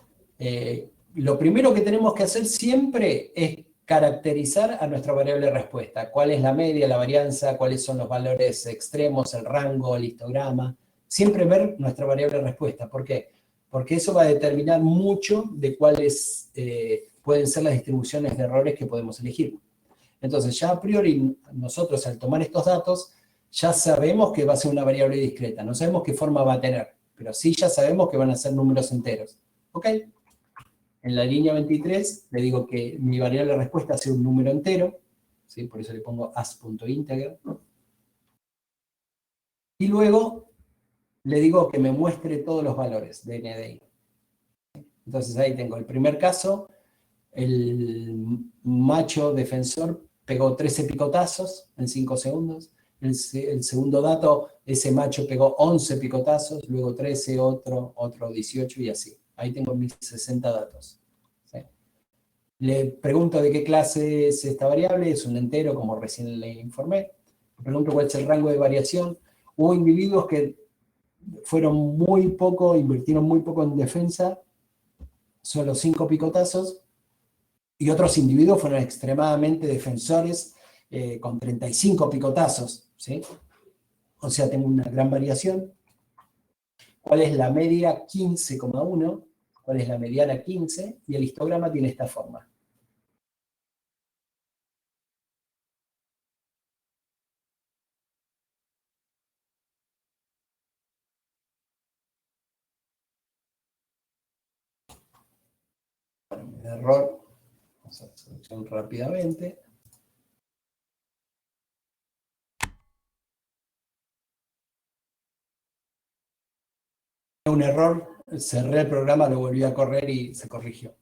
lo primero que tenemos que hacer siempre es caracterizar a nuestra variable respuesta. ¿Cuál es la media, la varianza, cuáles son los valores extremos, el rango, el histograma? Siempre ver nuestra variable respuesta. ¿Por qué? Porque eso va a determinar mucho de cuáles pueden ser las distribuciones de errores que podemos elegir. Entonces, ya a priori, nosotros al tomar estos datos, ya sabemos que va a ser una variable discreta. No sabemos qué forma va a tener, pero sí ya sabemos que van a ser números enteros. ¿Ok? En la línea 23 le digo que mi variable respuesta sea un número entero, ¿sí? Por eso le pongo as.integer. Y luego le digo que me muestre todos los valores de NDI. Entonces ahí tengo el primer caso, el macho defensor pegó 13 picotazos en 5 segundos. El segundo dato, ese macho pegó 11 picotazos, luego 13, otro 18 y así. Ahí tengo mis 60 datos. ¿Sí? Le pregunto de qué clase es esta variable, es un entero, como recién le informé. Le pregunto cuál es el rango de variación. Hubo individuos que fueron muy poco, invirtieron muy poco en defensa, solo 5 picotazos, y otros individuos fueron extremadamente defensores, con 35 picotazos, ¿sí? O sea, tengo una gran variación. ¿Cuál es la media? 15,1. ¿Cuál es la mediana? 15. Y el histograma tiene esta forma. Bueno, me da error. Vamos a seleccionar rápidamente. Un error, cerré el programa, lo volví a correr y se corrigió.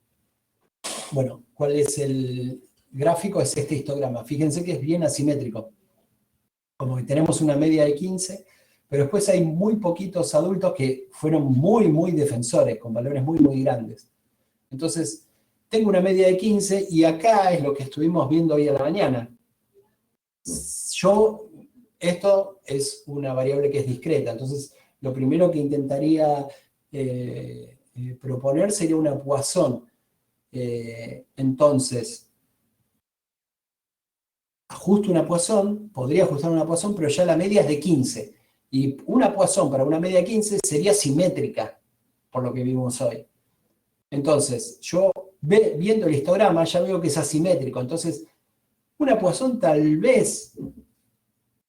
Bueno, ¿cuál es el gráfico? Es este histograma. Fíjense que es bien asimétrico. Como que tenemos una media de 15, pero después hay muy poquitos adultos que fueron muy, muy defensores, con valores muy, muy grandes. Entonces, tengo una media de 15 y acá es lo que estuvimos viendo hoy a la mañana. Esto es una variable que es discreta, entonces lo primero que intentaría proponer sería una Poisson. Entonces, ajusto una Poisson, podría ajustar una Poisson, pero ya la media es de 15. Y una Poisson para una media de 15 sería simétrica, por lo que vimos hoy. Entonces, yo viendo el histograma ya veo que es asimétrico. Entonces, una Poisson tal vez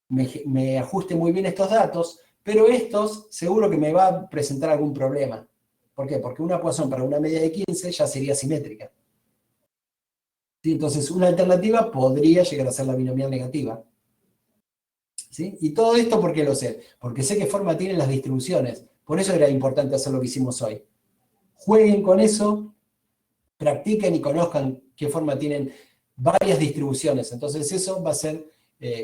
me ajuste muy bien estos datos, pero estos seguro que me va a presentar algún problema. ¿Por qué? Porque una Poisson para una media de 15 ya sería simétrica. ¿Sí? Entonces, una alternativa podría llegar a ser la binomial negativa. ¿Sí? Y todo esto, ¿por qué lo sé? Porque sé qué forma tienen las distribuciones. Por eso era importante hacer lo que hicimos hoy. Jueguen con eso, practiquen y conozcan qué forma tienen varias distribuciones. Entonces, eso va a ser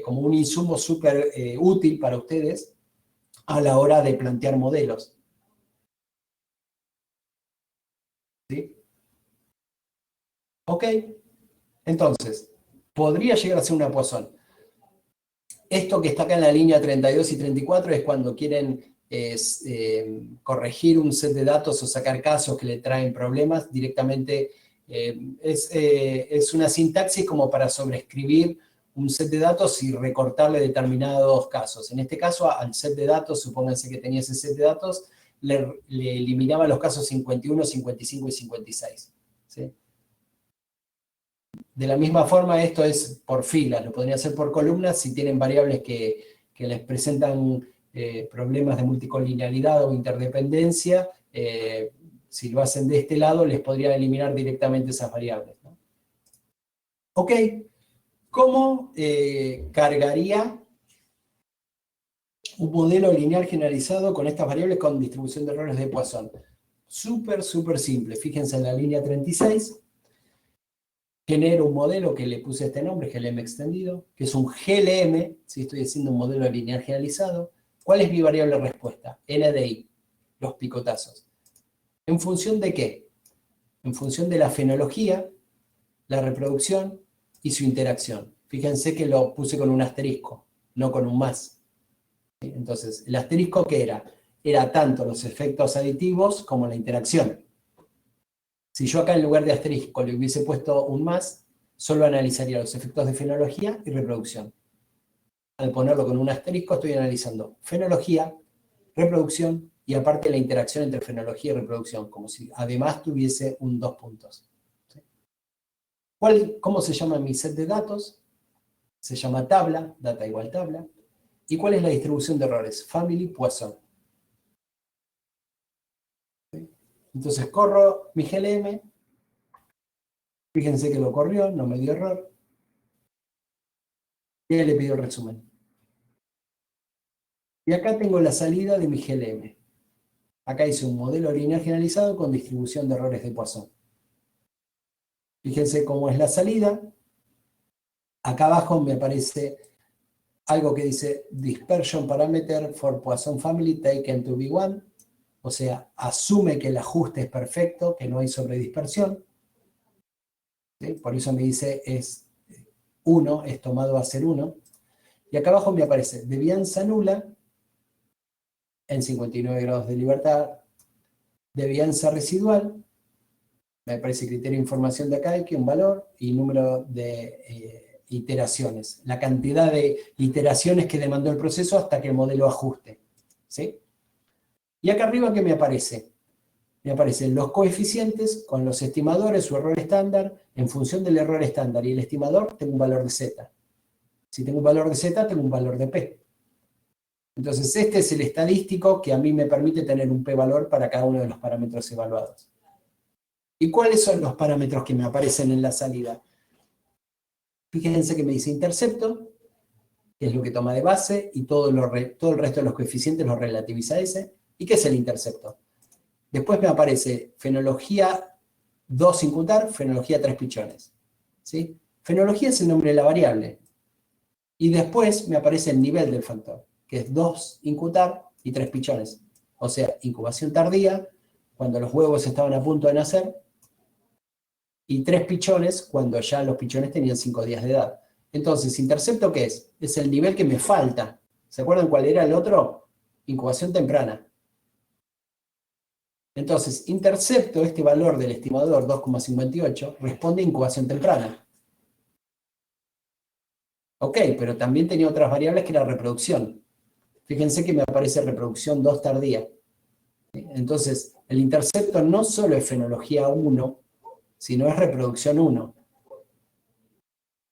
como un insumo súper útil para ustedes a la hora de plantear modelos. ¿Sí? Ok. Entonces, podría llegar a ser una Poisson. Esto que está acá en la línea 32 y 34 es cuando quieren corregir un set de datos o sacar casos que le traen problemas. Directamente es una sintaxis como para sobreescribir un set de datos y recortarle determinados casos. En este caso, al set de datos, supónganse que tenía ese set de datos, le eliminaba los casos 51, 55 y 56. ¿Sí? De la misma forma, esto es por filas, lo podría hacer por columnas si tienen variables que les presentan problemas de multicolinealidad o interdependencia. Si lo hacen de este lado, les podría eliminar directamente esas variables, ¿no? Ok, ¿cómo cargaría un modelo lineal generalizado con estas variables con distribución de errores de Poisson? Súper, súper simple. Fíjense en la línea 36. Genero un modelo que le puse este nombre, GLM extendido, que es un GLM, si estoy haciendo un modelo lineal generalizado. ¿Cuál es mi variable respuesta? NDI, los picotazos. ¿En función de qué? En función de la fenología, la reproducción y su interacción. Fíjense que lo puse con un asterisco, no con un más. Entonces, ¿el asterisco qué era? Era tanto los efectos aditivos como la interacción. Si yo acá en lugar de asterisco le hubiese puesto un más, solo analizaría los efectos de fenología y reproducción. Al ponerlo con un asterisco estoy analizando fenología, reproducción y aparte la interacción entre fenología y reproducción, como si además tuviese un 2 puntos. ¿Sí? ¿Cómo se llama mi set de datos? Se llama tabla, data igual tabla. ¿Y cuál es la distribución de errores? Family Poisson. ¿Sí? Entonces corro mi GLM, fíjense que lo corrió, no me dio error, y le pidió el resumen. Y acá tengo la salida de mi GLM. Acá hice un modelo lineal generalizado con distribución de errores de Poisson. Fíjense cómo es la salida. Acá abajo me aparece algo que dice Dispersion Parameter for Poisson Family taken to be 1. O sea, asume que el ajuste es perfecto, que no hay sobredispersión. ¿Sí? Por eso me dice es 1, es tomado a ser 1. Y acá abajo me aparece devianza nula en 59 grados de libertad, devianza residual, me aparece criterio de información de acá, que un valor, y número de iteraciones, la cantidad de iteraciones que demandó el proceso hasta que el modelo ajuste. ¿Sí? Y acá arriba, ¿qué me aparece? Me aparecen los coeficientes con los estimadores, su error estándar. En función del error estándar y el estimador, tengo un valor de Z. Si tengo un valor de Z, tengo un valor de P. Entonces, este es el estadístico que a mí me permite tener un p-valor para cada uno de los parámetros evaluados. ¿Y cuáles son los parámetros que me aparecen en la salida? Fíjense que me dice intercepto, que es lo que toma de base, y todo el resto de los coeficientes los relativiza a ese. ¿Y qué es el intercepto? Después me aparece fenología 2 sin cutar, fenología 3 pichones. ¿Sí? Fenología es el nombre de la variable. Y después me aparece el nivel del factor, que es 2 incutar y 3 pichones. O sea, incubación tardía, cuando los huevos estaban a punto de nacer, y 3 pichones cuando ya los pichones tenían 5 días de edad. Entonces, ¿intercepto qué es? Es el nivel que me falta. ¿Se acuerdan cuál era el otro? Incubación temprana. Entonces, intercepto, este valor del estimador 2,58, responde a incubación temprana. Ok, pero también tenía otras variables que era reproducción. Fíjense que me aparece reproducción 2 tardía. Entonces, el intercepto no solo es fenología 1, sino es reproducción 1.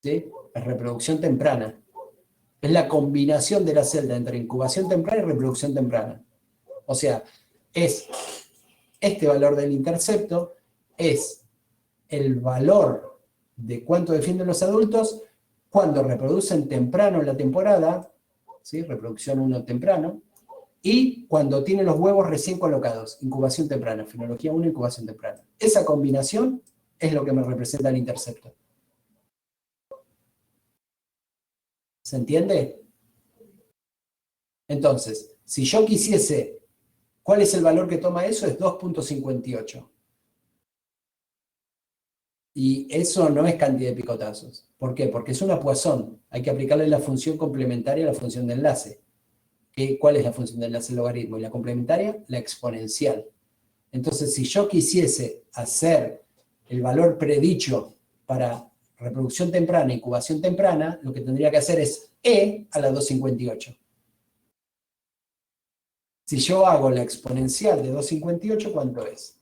¿Sí? Es reproducción temprana. Es la combinación de la celda entre incubación temprana y reproducción temprana. O sea, es este valor del intercepto, es el valor de cuánto defienden los adultos cuando reproducen temprano en la temporada, ¿sí? Reproducción 1 temprano, y cuando tienen los huevos recién colocados, incubación temprana, fenología 1, incubación temprana. Esa combinación es lo que me representa el intercepto. ¿Se entiende? Entonces, si yo quisiese, ¿cuál es el valor que toma eso? Es 2.58. Y eso no es cantidad de picotazos. ¿Por qué? Porque es una Poisson. Hay que aplicarle la función complementaria a la función de enlace. ¿Cuál es la función de enlace logaritmo? Y la complementaria, la exponencial. Entonces, si yo quisiese hacer el valor predicho para reproducción temprana, incubación temprana, lo que tendría que hacer es E a la 258. Si yo hago la exponencial de 258, ¿cuánto es?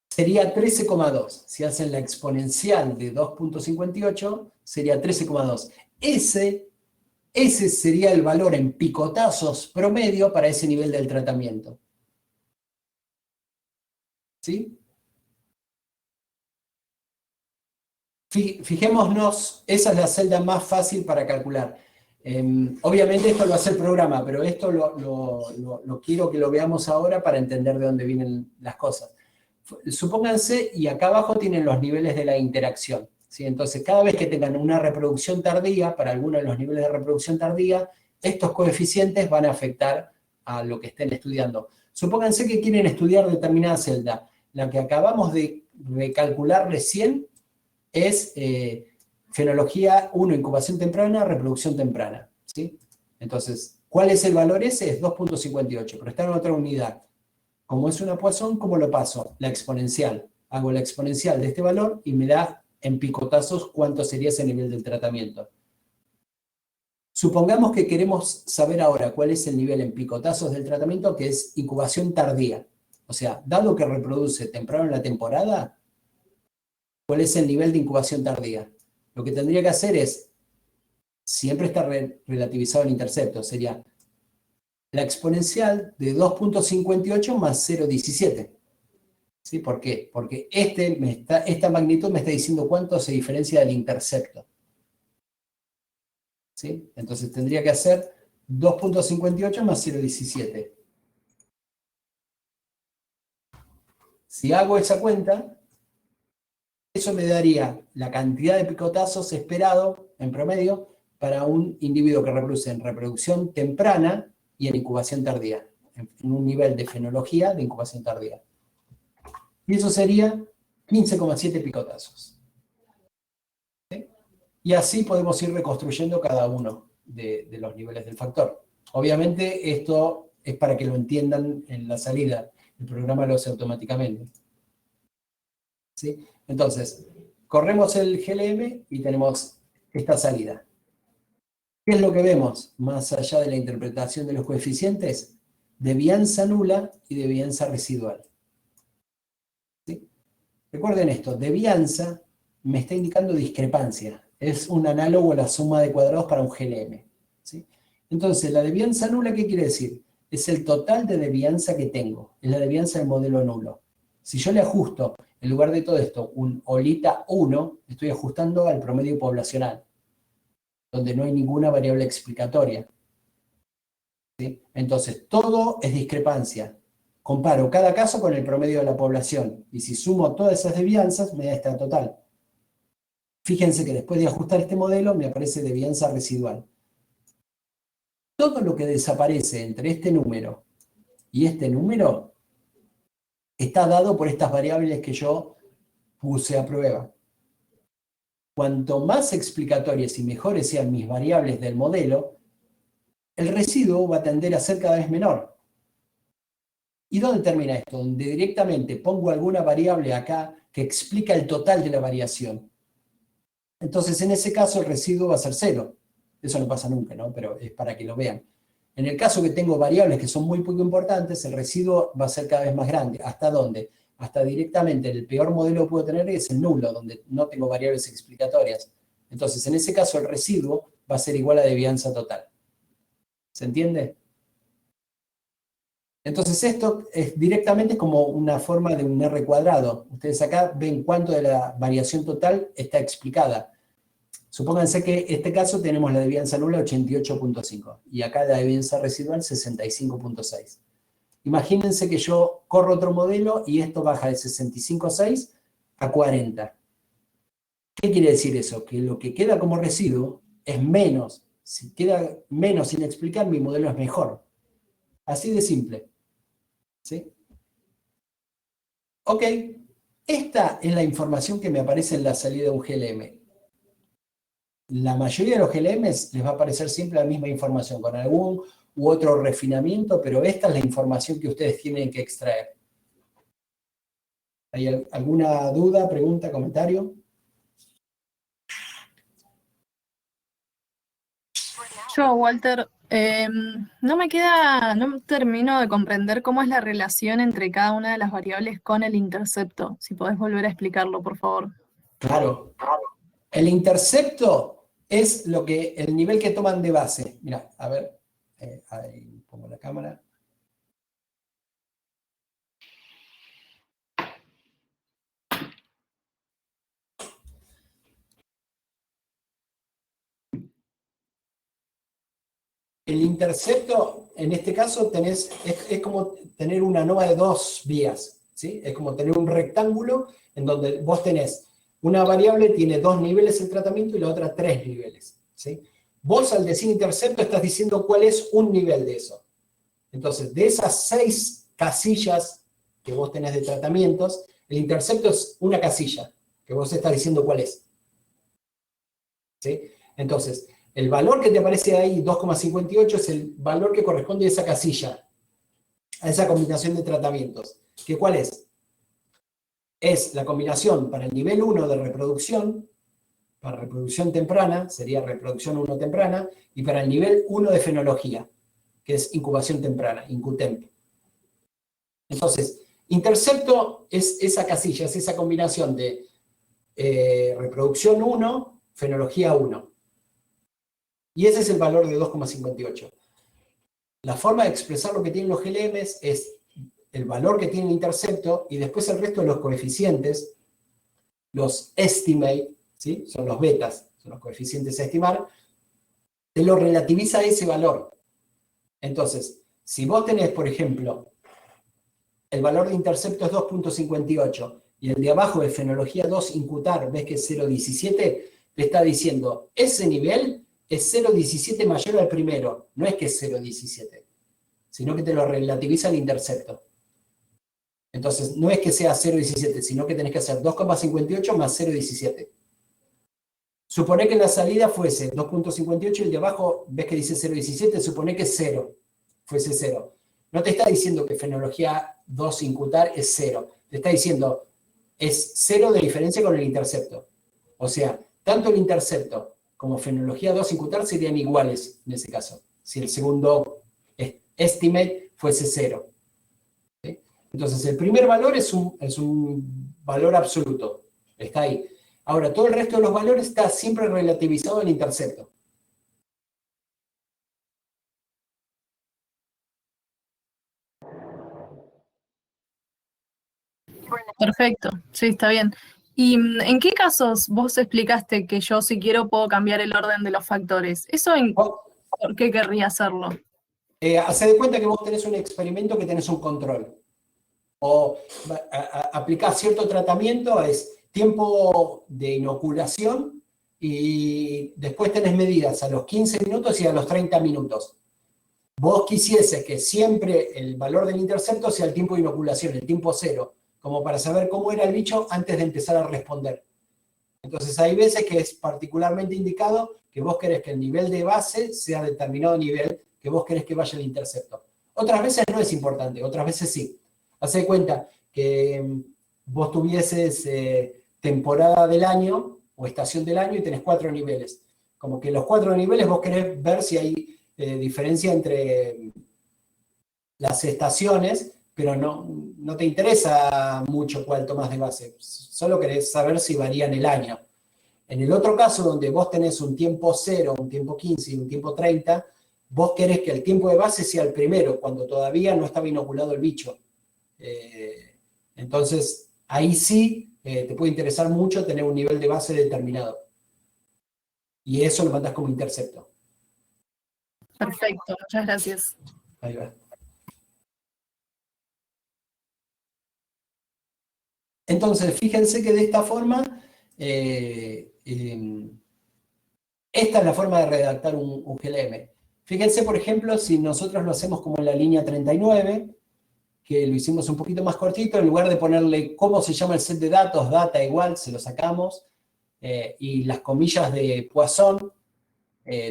Sería 13,2. Si hacen la exponencial de 2.58, sería 13,2. Ese sería el valor en picotazos promedio para ese nivel del tratamiento. ¿Sí? Fijémonos, esa es la celda más fácil para calcular. Obviamente esto lo hace el programa, pero esto lo quiero que lo veamos ahora para entender de dónde vienen las cosas. Supónganse, y acá abajo tienen los niveles de la interacción. ¿Sí? Entonces, cada vez que tengan una reproducción tardía, para alguno de los niveles de reproducción tardía, estos coeficientes van a afectar a lo que estén estudiando. Supónganse que quieren estudiar determinada celda. La que acabamos de calcular recién es fenología 1, incubación temprana, reproducción temprana, ¿sí? Entonces, ¿cuál es el valor ese? Es 2.58, pero está en otra unidad. Como es una Poisson, ¿cómo lo paso? La exponencial. Hago la exponencial de este valor y me da en picotazos cuánto sería ese nivel del tratamiento. Supongamos que queremos saber ahora cuál es el nivel en picotazos del tratamiento, que es incubación tardía. O sea, dado que reproduce temprano en la temporada, ¿cuál es el nivel de incubación tardía? Lo que tendría que hacer es, siempre está relativizado el intercepto, sería la exponencial de 2.58 más 0.17. ¿Sí? ¿Por qué? Porque esta magnitud me está diciendo cuánto se diferencia del intercepto. ¿Sí? Entonces tendría que hacer 2.58 más 0.17. Si hago esa cuenta, eso me daría la cantidad de picotazos esperado en promedio para un individuo que reproduce en reproducción temprana y en incubación tardía, en un nivel de fenología de incubación tardía. Y eso sería 15,7 picotazos. ¿Sí? Y así podemos ir reconstruyendo cada uno de los niveles del factor. Obviamente esto es para que lo entiendan en la salida. El programa lo hace automáticamente. ¿Sí? Entonces, corremos el GLM y tenemos esta salida. ¿Qué es lo que vemos? Más allá de la interpretación de los coeficientes, devianza nula y devianza residual. ¿Sí? Recuerden esto, devianza me está indicando discrepancia. Es un análogo a la suma de cuadrados para un GLM. ¿Sí? Entonces, la devianza nula, ¿qué quiere decir? Es el total de devianza que tengo. Es la devianza del modelo nulo. Si yo le ajusto, en lugar de todo esto, un OLITA 1, estoy ajustando al promedio poblacional, donde no hay ninguna variable explicatoria. ¿Sí? Entonces, todo es discrepancia. Comparo cada caso con el promedio de la población, y si sumo todas esas devianzas, me da esta total. Fíjense que después de ajustar este modelo, me aparece devianza residual. Todo lo que desaparece entre este número y este número está dado por estas variables que yo puse a prueba. Cuanto más explicatorias y mejores sean mis variables del modelo, el residuo va a tender a ser cada vez menor. ¿Y dónde termina esto? Donde directamente pongo alguna variable acá que explica el total de la variación. Entonces, en ese caso, el residuo va a ser 0. Eso no pasa nunca, ¿no? Pero es para que lo vean. En el caso que tengo variables que son muy poco importantes, el residuo va a ser cada vez más grande. ¿Hasta dónde? Hasta directamente el peor modelo que puedo tener es el nulo, donde no tengo variables explicatorias. Entonces, en ese caso, el residuo va a ser igual a devianza total. ¿Se entiende? Entonces, esto es directamente como una forma de un R cuadrado. Ustedes acá ven cuánto de la variación total está explicada. Supónganse que en este caso tenemos la devianza nula 88.5 y acá la devianza residual 65.6. Imagínense que yo corro otro modelo y esto baja de 65.6 a 40. ¿Qué quiere decir eso? Que lo que queda como residuo es menos. Si queda menos sin explicar, mi modelo es mejor. Así de simple. ¿Sí? Ok. Esta es la información que me aparece en la salida de un GLM. La mayoría de los GLMs les va a aparecer siempre la misma información, con algún u otro refinamiento, pero esta es la información que ustedes tienen que extraer. ¿Hay alguna duda, pregunta, comentario? Yo, Walter, no termino de comprender cómo es la relación entre cada una de las variables con el intercepto. Si podés volver a explicarlo, por favor. Claro. El intercepto es el nivel que toman de base. Mira, a ver, ahí pongo la cámara. El intercepto, en este caso, es como tener una ANOVA de 2 vías, ¿sí? Es como tener un rectángulo en donde vos tenés una variable, tiene 2 niveles el tratamiento y la otra 3 niveles, ¿sí? Vos al decir intercepto estás diciendo cuál es un nivel de eso. Entonces, de esas 6 casillas que vos tenés de tratamientos, el intercepto es una casilla, que vos estás diciendo cuál es. ¿sí? Entonces, el valor que te aparece ahí, 2,58, es el valor que corresponde a esa casilla, a esa combinación de tratamientos. ¿Qué cuál es? Es la combinación para el nivel 1 de reproducción, para reproducción temprana, sería reproducción 1 temprana, y para el nivel 1 de fenología, que es incubación temprana, INCUTEMP. Entonces, intercepto es esa casilla, es esa combinación de reproducción 1, fenología 1. Y ese es el valor de 2,58. La forma de expresar lo que tienen los GLMs es el valor que tiene el intercepto y después el resto de los coeficientes, los estimate, ¿sí? Son los betas, son los coeficientes a estimar, te lo relativiza a ese valor. Entonces, si vos tenés, por ejemplo, el valor de intercepto es 2,58 y el de abajo de fenología 2 incutar, ves que es 0,17, te está diciendo, ese nivel es 0,17 mayor al primero, no es que es 0,17, sino que te lo relativiza el intercepto. Entonces, no es que sea 0,17, sino que tenés que hacer 2,58 más 0,17. Suponé que la salida fuese 2,58 y el de abajo, ves que dice 0,17, suponé que es 0, fuese 0. No te está diciendo que fenología 2 incutar es 0. Te está diciendo, es 0 de diferencia con el intercepto. O sea, tanto el intercepto como fenología 2 incutar serían iguales en ese caso, si el segundo estimate fuese 0. ¿Sí? Entonces, el primer valor es un valor absoluto. Está ahí. Ahora, todo el resto de los valores está siempre relativizado al intercepto. Perfecto, sí, está bien. ¿Y en qué casos vos explicaste que yo, si quiero, puedo cambiar el orden de los factores? ¿Por qué querría hacerlo? Hacé de cuenta que vos tenés un experimento que tenés un control. O aplicás cierto tratamiento, es tiempo de inoculación y después tenés medidas a los 15 minutos y a los 30 minutos. Vos quisieses que siempre el valor del intercepto sea el tiempo de inoculación, el tiempo cero, como para saber cómo era el bicho antes de empezar a responder. Entonces hay veces que es particularmente indicado que vos querés que el nivel de base sea determinado nivel que vos querés que vaya el intercepto. Otras veces no es importante, otras veces sí. Hacé de cuenta que vos tuvieses temporada del año o estación del año y tenés 4 niveles. Como que los 4 niveles vos querés ver si hay diferencia entre las estaciones, pero no te interesa mucho cuál tomás de base. Solo querés saber si varía en el año. En el otro caso, donde vos tenés un tiempo 0, un tiempo 15 y un tiempo 30, vos querés que el tiempo de base sea el primero, cuando todavía no estaba inoculado el bicho. Entonces, ahí sí te puede interesar mucho tener un nivel de base determinado. Y eso lo mandás como intercepto. Perfecto, muchas gracias. Ahí va. Entonces, fíjense que de esta forma, esta es la forma de redactar un GLM. Fíjense, por ejemplo, si nosotros lo hacemos como en la línea 39, que lo hicimos un poquito más cortito, en lugar de ponerle cómo se llama el set de datos, data igual, se lo sacamos, y las comillas de Poisson,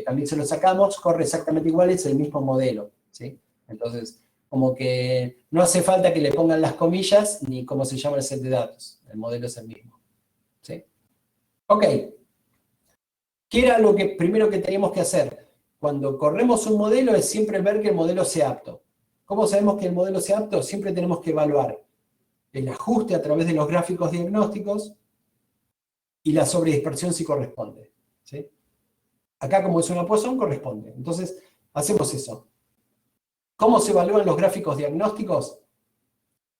también se lo sacamos, corre exactamente igual, es el mismo modelo, ¿sí? Entonces, como que no hace falta que le pongan las comillas ni cómo se llama el set de datos, el modelo es el mismo, ¿sí? Ok, ¿qué era lo que primero que teníamos que hacer? Cuando corremos un modelo es siempre ver que el modelo sea apto. ¿Cómo sabemos que el modelo sea apto? Siempre tenemos que evaluar el ajuste a través de los gráficos diagnósticos y la sobredispersión si corresponde, ¿sí? Acá, como es una Poisson, corresponde. Entonces, hacemos eso. ¿Cómo se evalúan los gráficos diagnósticos?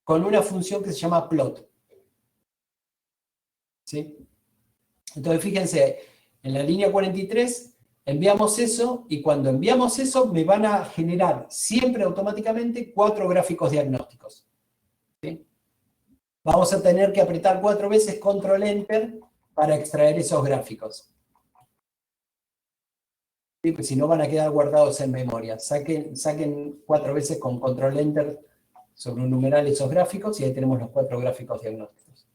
Con una función que se llama plot. ¿Sí? Entonces, fíjense, en la línea 43 enviamos eso y cuando enviamos eso me van a generar siempre automáticamente 4 gráficos diagnósticos. ¿Sí? Vamos a tener que apretar 4 veces Control Enter para extraer esos gráficos. ¿Sí? Pues si no van a quedar guardados en memoria. Saquen 4 veces con Control Enter sobre un numeral esos gráficos y ahí tenemos los 4 gráficos diagnósticos.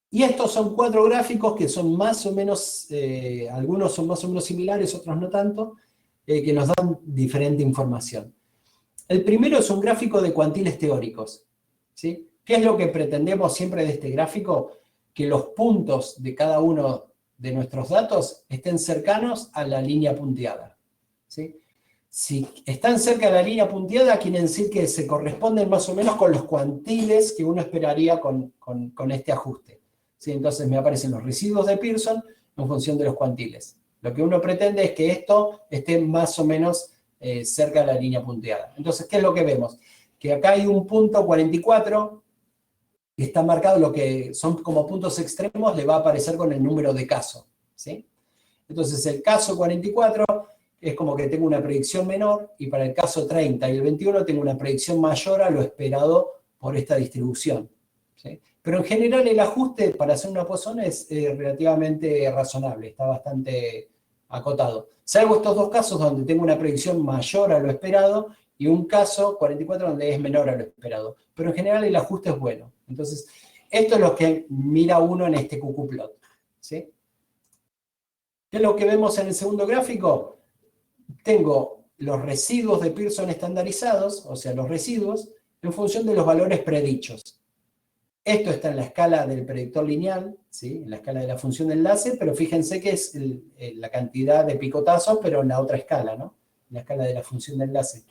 Y estos son 4 gráficos que son más o menos, algunos son más o menos similares, otros no tanto, que nos dan diferente información. El primero es un gráfico de cuantiles teóricos, ¿sí? ¿Qué es lo que pretendemos siempre de este gráfico? Que los puntos de cada uno de nuestros datos estén cercanos a la línea punteada, ¿sí? Si están cerca de la línea punteada, quiere decir que se corresponden más o menos con los cuantiles que uno esperaría con este ajuste, ¿sí? Entonces me aparecen los residuos de Pearson en función de los cuantiles. Lo que uno pretende es que esto esté más o menos cerca de la línea punteada. Entonces, ¿qué es lo que vemos? Que acá hay un punto 44 que está marcado, lo que son como puntos extremos, le va a aparecer con el número de caso, ¿sí? Entonces, el caso 44 es como que tengo una predicción menor, y para el caso 30 y el 21 tengo una predicción mayor a lo esperado por esta distribución, ¿sí? Pero en general el ajuste para hacer una Poisson es relativamente razonable, está bastante acotado. Salvo estos 2 casos donde tengo una predicción mayor a lo esperado y un caso 44 donde es menor a lo esperado. Pero en general el ajuste es bueno. Entonces, esto es lo que mira uno en este QQ-plot, ¿sí? ¿Qué es lo que vemos en el segundo gráfico? Tengo los residuos de Pearson estandarizados, o sea, los residuos, en función de los valores predichos. Esto está en la escala del predictor lineal, ¿sí? En la escala de la función de enlace, pero fíjense que es la cantidad de picotazos, pero en la otra escala, ¿no? En la escala de la función de enlace.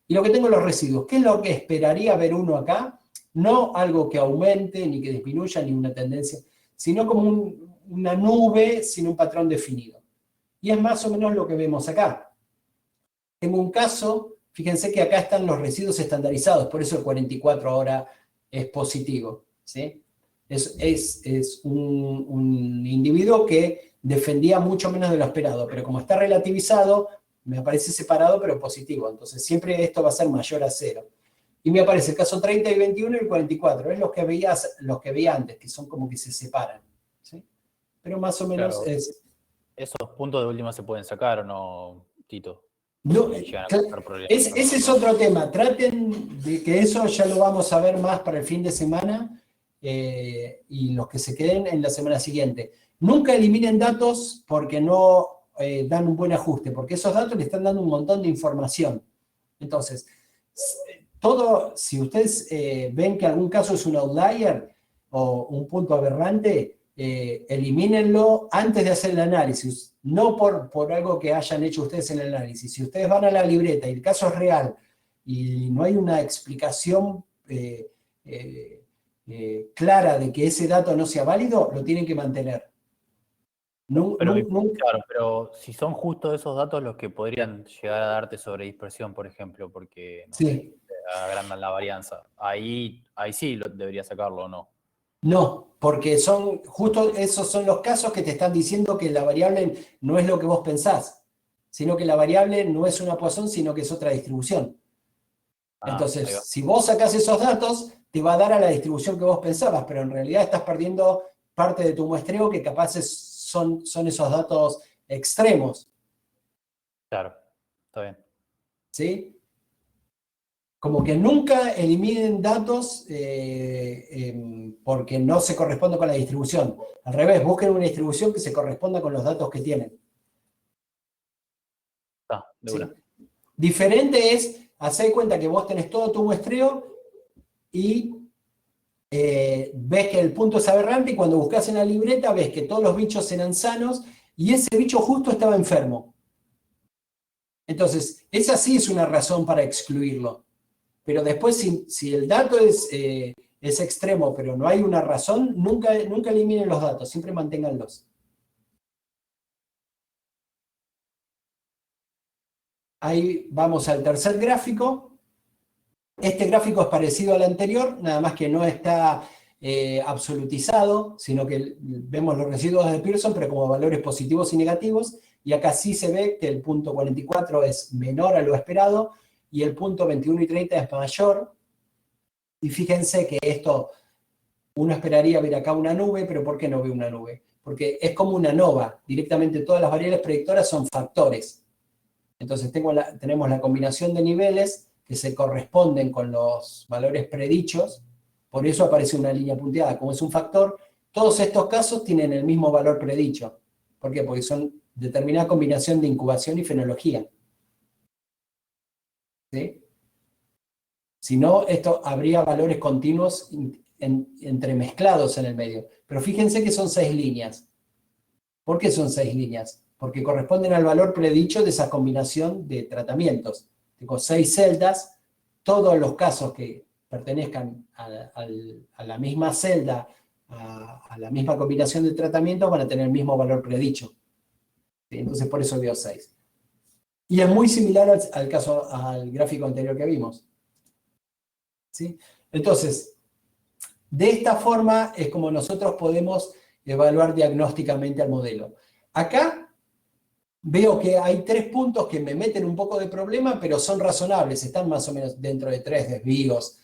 Y lo que tengo los residuos, ¿qué es lo que esperaría ver uno acá? No algo que aumente, ni que disminuya, ni una tendencia, sino como una nube sin un patrón definido. Y es más o menos lo que vemos acá. Tengo un caso, fíjense que acá están los residuos estandarizados, por eso el 44 ahora es positivo, ¿sí? Es un individuo que defendía mucho menos de lo esperado, pero como está relativizado, me aparece separado pero positivo, entonces siempre esto va a ser mayor a 0. Y me aparece el caso 30 y 21 y el 44, es los que veía antes, que son como que se separan, ¿sí? Pero más o menos Claro. es... ¿Esos puntos de última se pueden sacar o no, Tito? No, Llegan a causar problemas. ese es otro tema. Traten de que eso ya lo vamos a ver más para el fin de semana y los que se queden en la semana siguiente. Nunca eliminen datos porque no dan un buen ajuste, porque esos datos le están dando un montón de información. Entonces, si ustedes ven que algún caso es un outlier o un punto aberrante, elimínenlo antes de hacer el análisis, no por algo que hayan hecho ustedes en el análisis. Si ustedes van a la libreta y el caso es real y no hay una explicación clara de que ese dato no sea válido, lo tienen que mantener. Claro, pero si son justo esos datos los que podrían llegar a darte sobre dispersión, por ejemplo, porque no sé, agrandan la varianza, ahí sí debería sacarlo, ¿o no? No, porque justo esos son los casos que te están diciendo que la variable no es lo que vos pensás, sino que la variable no es una Poisson, sino que es otra distribución. Entonces, si vos sacás esos datos, te va a dar a la distribución que vos pensabas, pero en realidad estás perdiendo parte de tu muestreo que capaz son esos datos extremos. Claro, está bien. ¿Sí? Como que nunca eliminen datos porque no se corresponde con la distribución. Al revés, busquen una distribución que se corresponda con los datos que tienen. De una. ¿Sí? Diferente es hacer cuenta que vos tenés todo tu muestreo y ves que el punto es aberrante, y cuando buscas en la libreta ves que todos los bichos eran sanos y ese bicho justo estaba enfermo. Entonces, esa sí es una razón para excluirlo. Pero después, si el dato es extremo, pero no hay una razón, nunca eliminen los datos, siempre manténganlos. Ahí vamos al tercer gráfico. Este gráfico es parecido al anterior, nada más que no está absolutizado, sino que vemos los residuos de Pearson, pero como valores positivos y negativos, y acá sí se ve que el punto 44 es menor a lo esperado, y el punto 21 y 30 es mayor, y fíjense que esto, uno esperaría ver acá una nube, pero ¿por qué no ve una nube? Porque es como una nova, directamente todas las variables predictoras son factores. Entonces tenemos la combinación de niveles que se corresponden con los valores predichos, Por eso aparece una línea punteada. Como es un factor, todos estos casos tienen el mismo valor predicho. ¿Por qué? Porque son determinada combinación de incubación y fenología. ¿Sí? Si no, esto habría valores continuos entremezclados en el medio. Pero fíjense que son 6 líneas. ¿Por qué son 6 líneas? Porque corresponden al valor predicho de esa combinación de tratamientos. Tengo 6 celdas, todos los casos que pertenezcan a la misma celda, a la misma combinación de tratamientos, van a tener el mismo valor predicho. ¿Sí? Entonces, por eso veo 6. Y es muy similar al gráfico anterior que vimos. ¿Sí? Entonces, de esta forma es como nosotros podemos evaluar diagnósticamente al modelo. Acá veo que hay 3 puntos que me meten un poco de problema, pero son razonables, están más o menos dentro de 3 desvíos.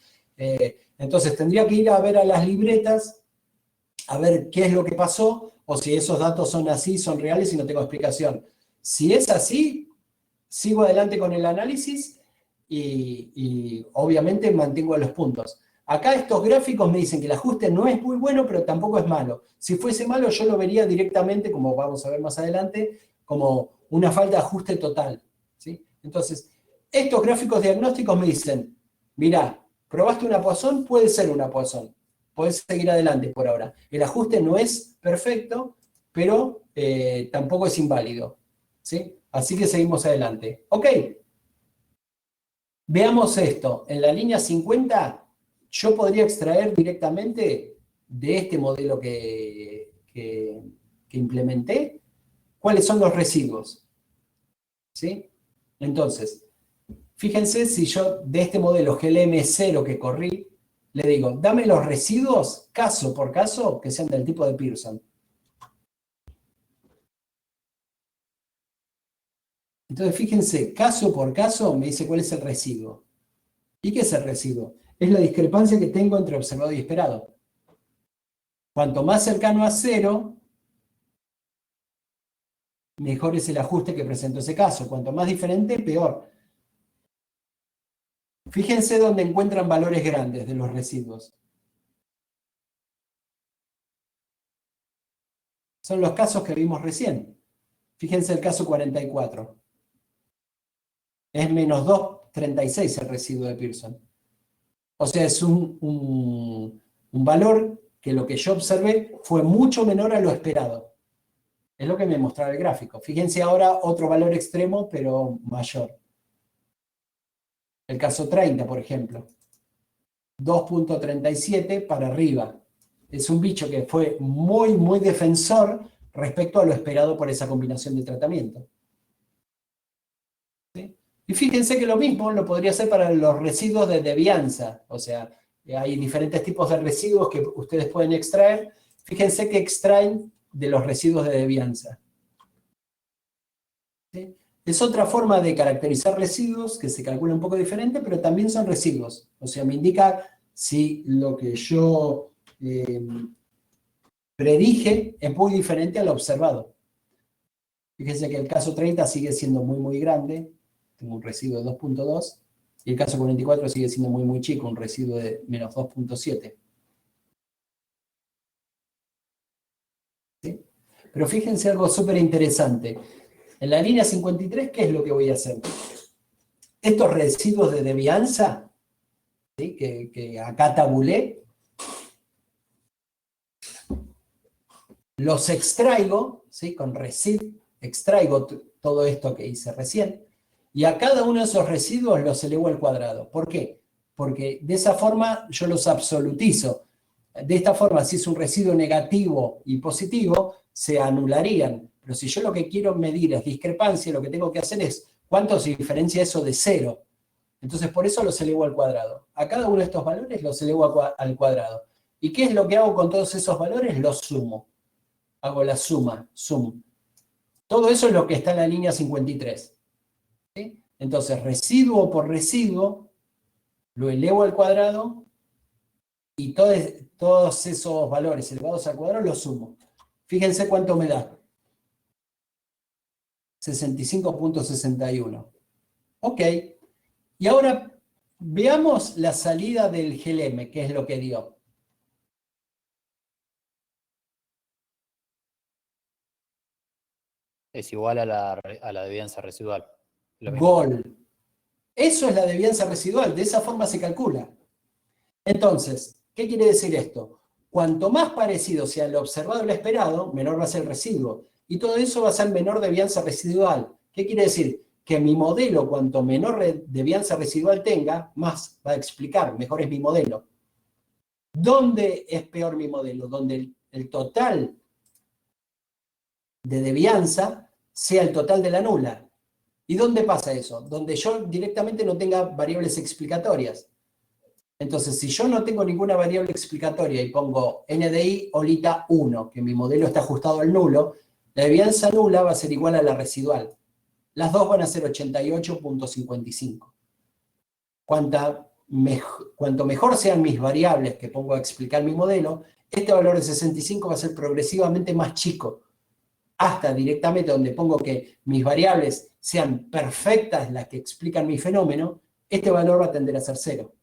Entonces tendría que ir a ver a las libretas, a ver qué es lo que pasó, o si esos datos son así, son reales y no tengo explicación. Si es así, sigo adelante con el análisis y obviamente mantengo los puntos. Acá estos gráficos me dicen que el ajuste no es muy bueno, pero tampoco es malo. Si fuese malo, yo lo vería directamente, como vamos a ver más adelante, como una falta de ajuste total. ¿Sí? Entonces, estos gráficos diagnósticos me dicen, mirá, probaste una Poisson, puede ser una Poisson. Podés seguir adelante por ahora. El ajuste no es perfecto, pero tampoco es inválido. ¿Sí? Así que seguimos adelante. Ok. Veamos esto. En la línea 50, yo podría extraer directamente de este modelo que implementé cuáles son los residuos. ¿Sí? Entonces, fíjense si yo de este modelo GLM0 que corrí, le digo, dame los residuos caso por caso que sean del tipo de Pearson. Entonces, fíjense, caso por caso me dice cuál es el residuo. ¿Y qué es el residuo? Es la discrepancia que tengo entre observado y esperado. Cuanto más cercano a 0, mejor es el ajuste que presentó ese caso. Cuanto más diferente, peor. Fíjense dónde encuentran valores grandes de los residuos. Son los casos que vimos recién. Fíjense el caso 44. Es menos 2,36 el residuo de Pearson. O sea, es un valor que lo que yo observé fue mucho menor a lo esperado. Es lo que me mostraba el gráfico. Fíjense ahora otro valor extremo, pero mayor. El caso 30, por ejemplo. 2,37 para arriba. Es un bicho que fue muy, muy defensor respecto a lo esperado por esa combinación de tratamiento. ¿Sí? Y fíjense que lo mismo lo podría hacer para los residuos de devianza. O sea, hay diferentes tipos de residuos que ustedes pueden extraer. Fíjense que extraen de los residuos de devianza. ¿Sí? Es otra forma de caracterizar residuos que se calcula un poco diferente, pero también son residuos. O sea, me indica si lo que yo predije es muy diferente a lo observado. Fíjense que el caso 30 sigue siendo muy, muy grande. Tengo un residuo de 2,2. Y el caso 44 sigue siendo muy, muy chico, un residuo de menos 2,7. ¿Sí? Pero fíjense algo súper interesante. En la línea 53, ¿qué es lo que voy a hacer? Estos residuos de devianza, ¿sí? que acá tabulé, los extraigo, ¿sí? Con resid, extraigo todo esto que hice recién, y a cada uno de esos residuos los elevo al cuadrado. ¿Por qué? Porque de esa forma yo los absolutizo. De esta forma, si es un residuo negativo y positivo, se anularían. Pero si yo lo que quiero medir es discrepancia, lo que tengo que hacer es cuánto se diferencia eso de 0. Entonces, por eso los elevo al cuadrado. A cada uno de estos valores los elevo al cuadrado. ¿Y qué es lo que hago con todos esos valores? Los sumo. Hago la suma, sum. Todo eso es lo que está en la línea 53. ¿Sí? Entonces, residuo por residuo, lo elevo al cuadrado y todos esos valores elevados al cuadrado los sumo. Fíjense cuánto me da. 65,61. Ok. Y ahora veamos la salida del GLM, que es lo que dio. Es igual a la devianza residual. Lo mismo. Gol. Eso es la devianza residual, de esa forma se calcula. Entonces, ¿qué quiere decir esto? Cuanto más parecido sea el observado al esperado, menor va a ser el residuo. Y todo eso va a ser menor devianza residual. ¿Qué quiere decir? Que mi modelo, cuanto menor devianza residual tenga, más va a explicar, mejor es mi modelo. ¿Dónde es peor mi modelo? Donde el total de devianza sea el total de la nula. ¿Y dónde pasa eso? Donde yo directamente no tenga variables explicatorias. Entonces, si yo no tengo ninguna variable explicatoria y pongo NDI olita 1, que mi modelo está ajustado al nulo, la devianza nula va a ser igual a la residual. Las dos van a ser 88.55. Cuanto mejor sean mis variables que pongo a explicar mi modelo, este valor de 65 va a ser progresivamente más chico, hasta directamente donde pongo que mis variables sean perfectas las que explican mi fenómeno, este valor va a tender a ser 0.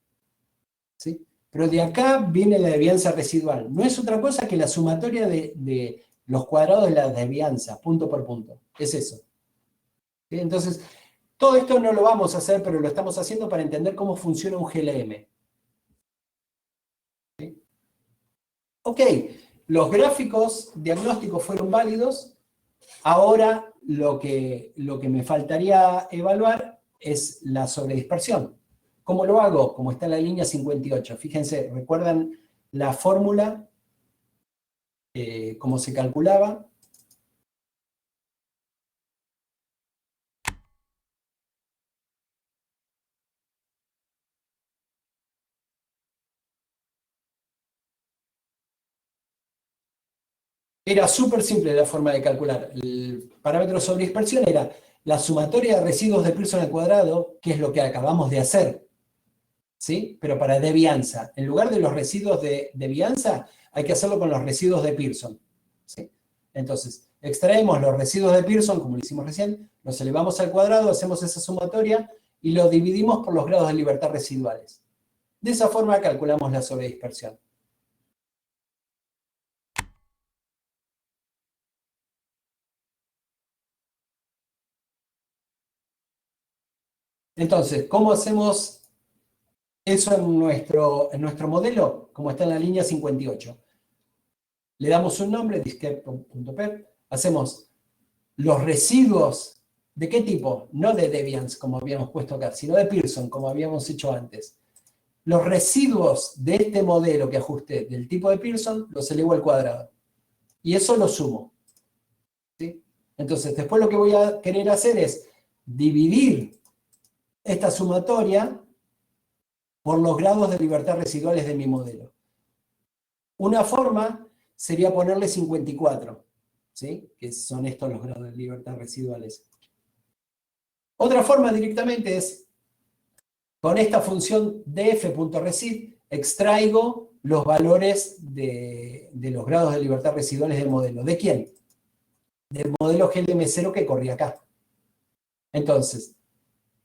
¿Sí? Pero de acá viene la devianza residual. No es otra cosa que la sumatoria de los cuadrados de la devianza, punto por punto. Es eso. ¿Sí? Entonces, todo esto no lo vamos a hacer, pero lo estamos haciendo para entender cómo funciona un GLM. ¿Sí? Ok, los gráficos diagnósticos fueron válidos. Ahora lo que me faltaría evaluar es la sobredispersión. ¿Cómo lo hago? Como está en la línea 58. Fíjense, ¿recuerdan la fórmula? ¿Cómo se calculaba? Era súper simple la forma de calcular. El parámetro sobre dispersión era la sumatoria de residuos de Pearson al cuadrado, que es lo que acabamos de hacer, ¿sí? Pero para devianza. En lugar de los residuos de devianza, hay que hacerlo con los residuos de Pearson, ¿sí? Entonces, extraemos los residuos de Pearson, como lo hicimos recién, los elevamos al cuadrado, hacemos esa sumatoria y lo dividimos por los grados de libertad residuales. De esa forma calculamos la sobredispersión. Entonces, ¿cómo hacemos eso en nuestro modelo? Como está en la línea 58. Le damos un nombre, disquet.pep, hacemos los residuos, ¿de qué tipo? No de deviance, como habíamos puesto acá, sino de Pearson, como habíamos hecho antes. Los residuos de este modelo que ajusté del tipo de Pearson, los elevo al cuadrado. Y eso lo sumo. ¿Sí? Entonces, después lo que voy a querer hacer es dividir esta sumatoria por los grados de libertad residuales de mi modelo. Una forma sería ponerle 54, ¿sí? Que son estos los grados de libertad residuales. Otra forma directamente es, con esta función df.resiv, extraigo los valores de los grados de libertad residuales del modelo. ¿De quién? Del modelo GLM0 que corría acá. Entonces,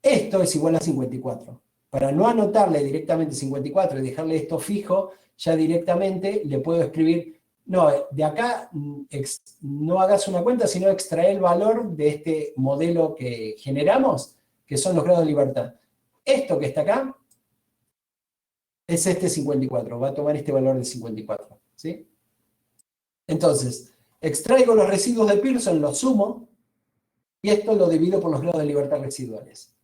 esto es igual a 54. Para no anotarle directamente 54 y dejarle esto fijo, ya directamente le puedo escribir, no, de acá no hagas una cuenta, sino extraer el valor de este modelo que generamos, que son los grados de libertad. Esto que está acá es este 54, va a tomar este valor de 54. ¿Sí? Entonces, extraigo los residuos de Pearson, los sumo, y esto lo divido por los grados de libertad residuales.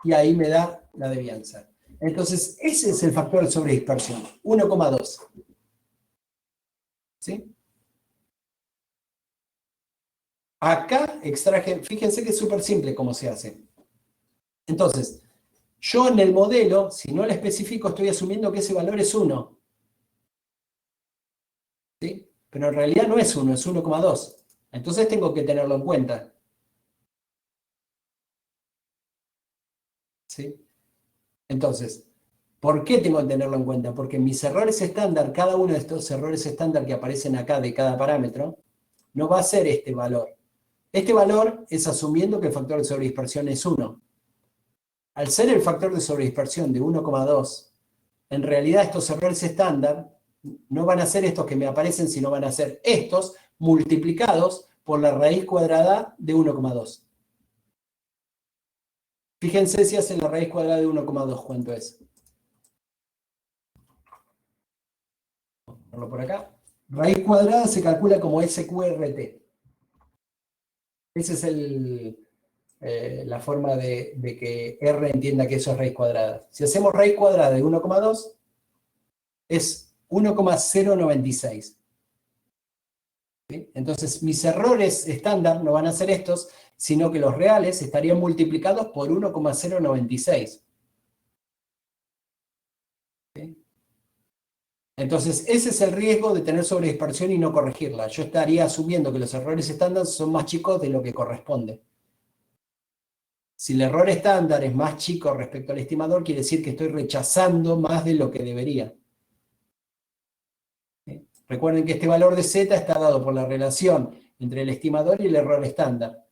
Y ahí me da la devianza. Entonces, ese es el factor de sobredispersión, 1,2. ¿Sí? Acá extraje, fíjense que es súper simple cómo se hace. Entonces, yo en el modelo, si no lo especifico, estoy asumiendo que ese valor es 1. ¿Sí? Pero en realidad no es 1, es 1,2. Entonces tengo que tenerlo en cuenta. ¿Sí? Entonces, ¿por qué tengo que tenerlo en cuenta? Porque mis errores estándar, cada uno de estos errores estándar que aparecen acá de cada parámetro, no va a ser este valor. Este valor es asumiendo que el factor de sobredispersión es 1. Al ser el factor de sobredispersión de 1,2, en realidad estos errores estándar no van a ser estos que me aparecen, sino van a ser estos multiplicados por la raíz cuadrada de 1,2. Fíjense si hacen la raíz cuadrada de 1,2, ¿cuánto es? Vamos a ponerlo por acá. Raíz cuadrada se calcula como SQRT. Esa es la forma de que R entienda que eso es raíz cuadrada. Si hacemos raíz cuadrada de 1,2, es 1,096. ¿Sí? Entonces, mis errores estándar no van a ser estos, sino que los reales estarían multiplicados por 1,096. ¿Sí? Entonces, ese es el riesgo de tener sobredispersión y no corregirla. Yo estaría asumiendo que los errores estándar son más chicos de lo que corresponde. Si el error estándar es más chico respecto al estimador, quiere decir que estoy rechazando más de lo que debería. ¿Sí? Recuerden que este valor de Z está dado por la relación entre el estimador y el error estándar.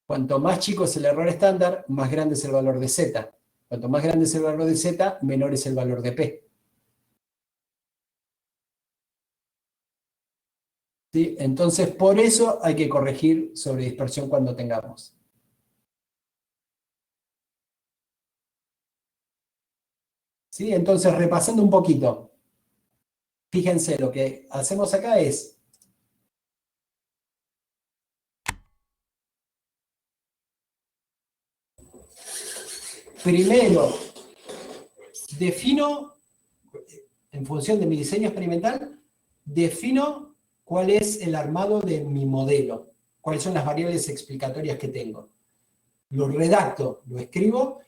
Cuanto más chico es el error estándar, más grande es el valor de Z. Cuanto más grande es el valor de Z, menor es el valor de P. ¿Sí? Entonces, por eso hay que corregir sobredispersión cuando tengamos. ¿Sí? Entonces, repasando un poquito. Fíjense, lo que hacemos acá es... Primero, defino, en función de mi diseño experimental, defino cuál es el armado de mi modelo, cuáles son las variables explicatorias que tengo. Lo redacto, lo escribo,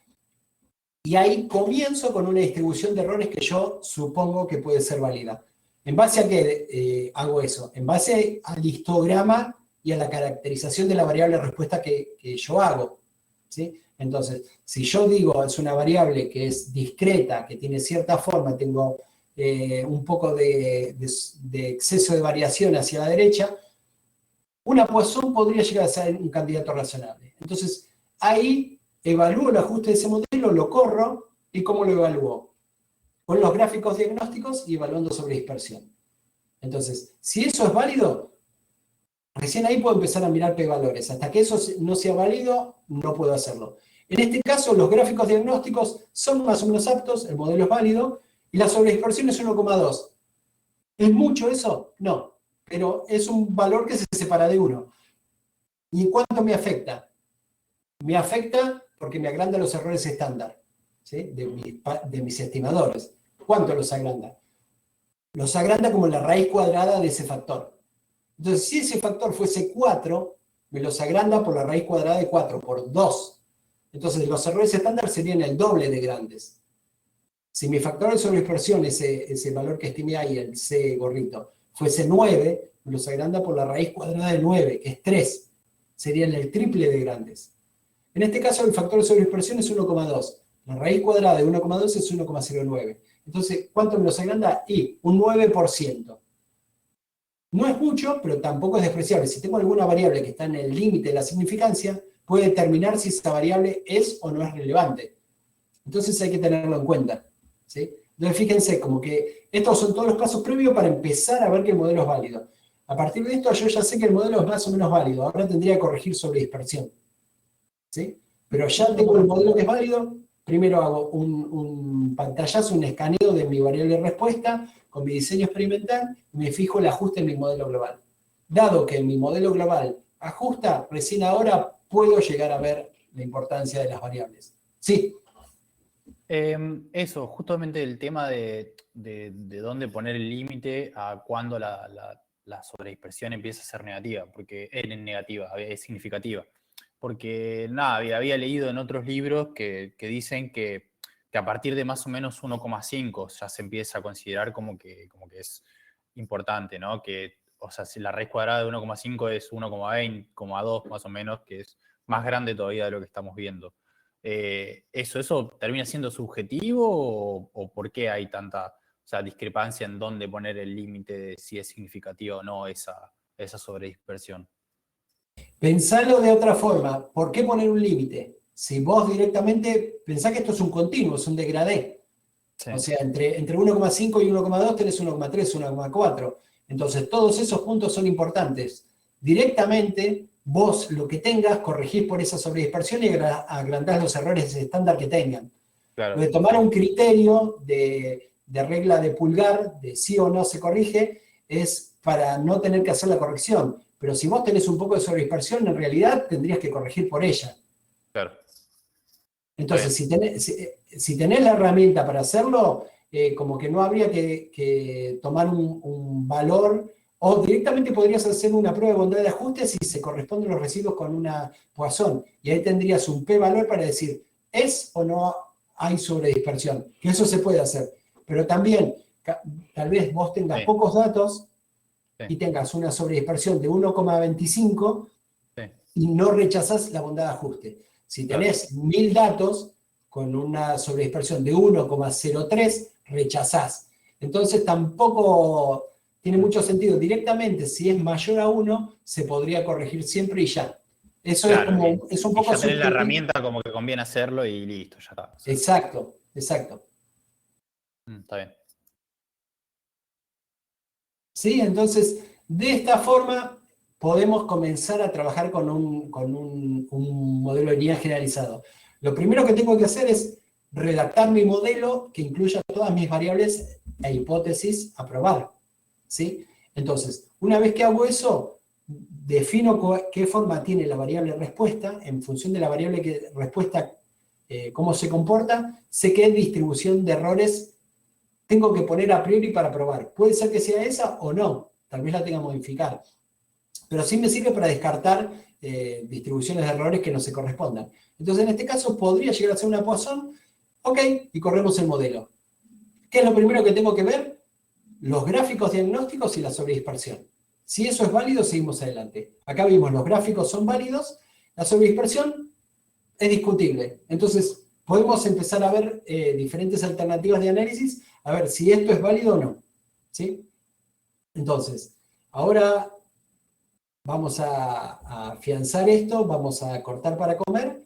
y ahí comienzo con una distribución de errores que yo supongo que puede ser válida. ¿En base a qué hago eso? En base al histograma y a la caracterización de la variable respuesta que yo hago. ¿Sí? Entonces, si yo digo es una variable que es discreta, que tiene cierta forma, tengo un poco de exceso de variación hacia la derecha, una Poisson podría llegar a ser un candidato razonable. Entonces, ahí evalúo el ajuste de ese modelo, lo corro, ¿y cómo lo evalúo? Con los gráficos diagnósticos y evaluando sobredispersión. Entonces, si eso es válido, recién ahí puedo empezar a mirar p-valores. Hasta que eso no sea válido, no puedo hacerlo. En este caso, los gráficos diagnósticos son más o menos aptos, el modelo es válido, y la sobredispersión es 1,2. ¿Es mucho eso? No, pero es un valor que se separa de 1. ¿Y cuánto me afecta? Me afecta porque me agranda los errores estándar, ¿sí? de mis estimadores. ¿Cuánto los agranda? Los agranda como la raíz cuadrada de ese factor. Entonces, si ese factor fuese 4, me los agranda por la raíz cuadrada de 4, por 2. Entonces, los errores estándar serían el doble de grandes. Si mi factor de sobredispersión, ese valor que estimé ahí, el C gorrito, fuese 9, me los agranda por la raíz cuadrada de 9, que es 3. Serían el triple de grandes. En este caso, el factor de sobredispersión es 1,2. La raíz cuadrada de 1,2 es 1,09. Entonces, ¿cuánto me los agranda? Y un 9%. No es mucho, pero tampoco es despreciable. Si tengo alguna variable que está en el límite de la significancia, puede determinar si esa variable es o no es relevante. Entonces hay que tenerlo en cuenta. ¿Sí? Entonces fíjense, como que estos son todos los pasos previos para empezar a ver que el modelo es válido. A partir de esto yo ya sé que el modelo es más o menos válido. Ahora tendría que corregir sobredispersión. ¿Sí? Pero ya tengo el modelo que es válido. Primero hago un pantallazo, un escaneo de mi variable respuesta con mi diseño experimental y me fijo el ajuste en mi modelo global. Dado que mi modelo global ajusta, recién ahora puedo llegar a ver la importancia de las variables. Sí. Eso, justamente el tema de dónde poner el límite a cuando la sobredispersión empieza a ser negativa, porque es negativa, es significativa. Porque nada, había leído en otros libros que dicen que a partir de más o menos 1,5 ya se empieza a considerar como que es importante, ¿no? Que, o sea, si la raíz cuadrada de 1,5 es 1,2 más o menos, que es más grande todavía de lo que estamos viendo. ¿Eso termina siendo subjetivo o por qué hay tanta discrepancia en dónde poner el límite de si es significativa o no esa sobredispersión? Pensalo de otra forma. ¿Por qué poner un límite? Si vos directamente pensás que esto es un continuo, es un degradé. Sí. O sea, entre 1,5 y 1,2 tenés 1,3, 1,4. Entonces, todos esos puntos son importantes. directamente vos lo que tengas, corregís por esa sobredispersión y agrandás los errores estándar que tengan. Claro. Lo de tomar un criterio de regla de pulgar, de sí o no se corrige, es para no tener que hacer la corrección. Pero si vos tenés un poco de sobredispersión, en realidad tendrías que corregir por ella. Claro. Entonces, si tenés la herramienta para hacerlo, como que no habría que tomar un valor, o directamente podrías hacer una prueba de bondad de ajuste si se corresponden los residuos con una Poisson. Y ahí tendrías un p-valor para decir, ¿es o no hay sobredispersión? Que eso se puede hacer. Pero también, tal vez vos tengas pocos datos y tengas una sobredispersión de 1,25 y no rechazás la bondad de ajuste. Si tenés 1000 datos con una sobredispersión de 1,03, rechazás. Entonces tampoco tiene mucho sentido. Directamente, si es mayor a 1, se podría corregir siempre y ya. Eso claro, es como, es un poco ya tenés la subjetivo. herramienta como que conviene hacerlo y listo, ya está. Exacto, exacto. Está bien. ¿Sí? Entonces, de esta forma podemos comenzar a trabajar con un modelo de línea generalizado. Lo primero que tengo que hacer es redactar mi modelo que incluya todas mis variables e hipótesis a probar. ¿Sí? Entonces, una vez que hago eso, defino qué forma tiene la variable respuesta, en función de la variable respuesta, cómo se comporta, sé qué distribución de errores tengo que poner a priori para probar. Puede ser que sea esa o no, tal vez la tenga que modificar. Pero sí me sirve para descartar distribuciones de errores que no se correspondan. Entonces, en este caso, podría llegar a ser una Poisson. Ok, y corremos el modelo. ¿Qué es lo primero que tengo que ver? Los gráficos diagnósticos y la sobredispersión. Si eso es válido, seguimos adelante. Acá vimos, los gráficos son válidos, la sobredispersión es discutible. Entonces, podemos empezar a ver diferentes alternativas de análisis, a ver si esto es válido o no. ¿Sí? Entonces, ahora vamos a afianzar esto, vamos a cortar para comer,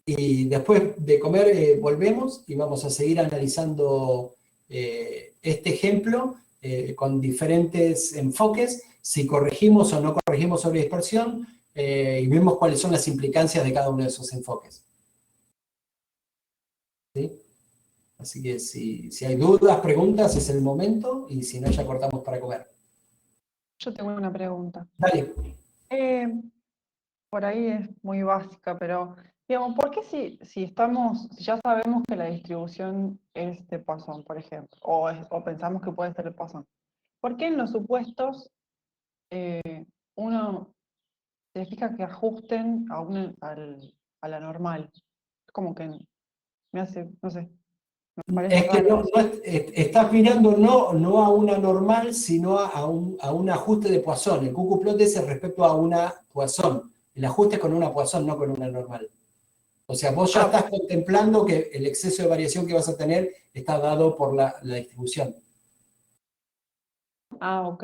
y después de comer volvemos y vamos a seguir analizando este ejemplo con diferentes enfoques, si corregimos o no corregimos sobredispersión, y vemos cuáles son las implicancias de cada uno de esos enfoques. ¿Sí? Así que si hay dudas, preguntas, es el momento, y si no, ya cortamos para comer. Yo tengo una pregunta. Dale. Por ahí es muy básica, pero digamos, ¿por qué si ya sabemos que la distribución es de Poisson, por ejemplo, o pensamos que puede ser de Poisson, ¿por qué en los supuestos uno se fija que ajusten a la normal? Como que me hace, no sé, me parece Es que raro. estás mirando no a una normal, sino a un ajuste de Poisson. El QQ-plot es respecto a una Poisson. El ajuste es con una Poisson, no con una normal. O sea, vos ya estás contemplando que el exceso de variación que vas a tener está dado por la distribución. Ah, ok.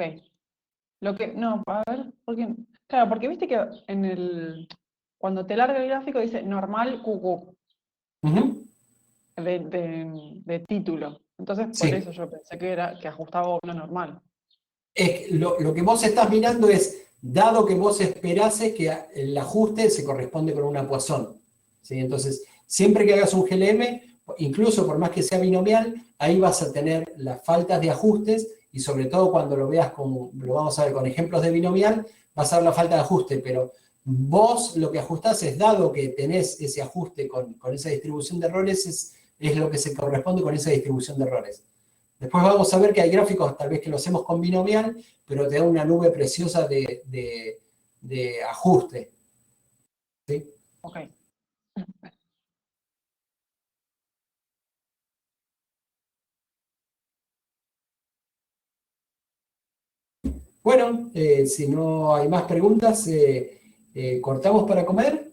No, a ver, claro, porque viste que cuando te larga el gráfico dice normal QQ. Uh-huh. De título. Entonces, por Sí. eso yo pensé que ajustaba a una normal. Lo que vos estás mirando es, dado que vos esperases que el ajuste se corresponde con una Poisson. ¿Sí? Entonces, siempre que hagas un GLM, incluso por más que sea binomial, ahí vas a tener las faltas de ajustes, y sobre todo cuando lo veas lo vamos a ver con ejemplos de binomial, vas a ver la falta de ajuste, pero vos lo que ajustás es, dado que tenés ese ajuste con esa distribución de errores, es lo que se corresponde con esa distribución de errores. Después vamos a ver que hay gráficos, tal vez que lo hacemos con binomial, pero te da una nube preciosa de ajuste. ¿Sí? Ok. Bueno, si no hay más preguntas, cortamos para comer.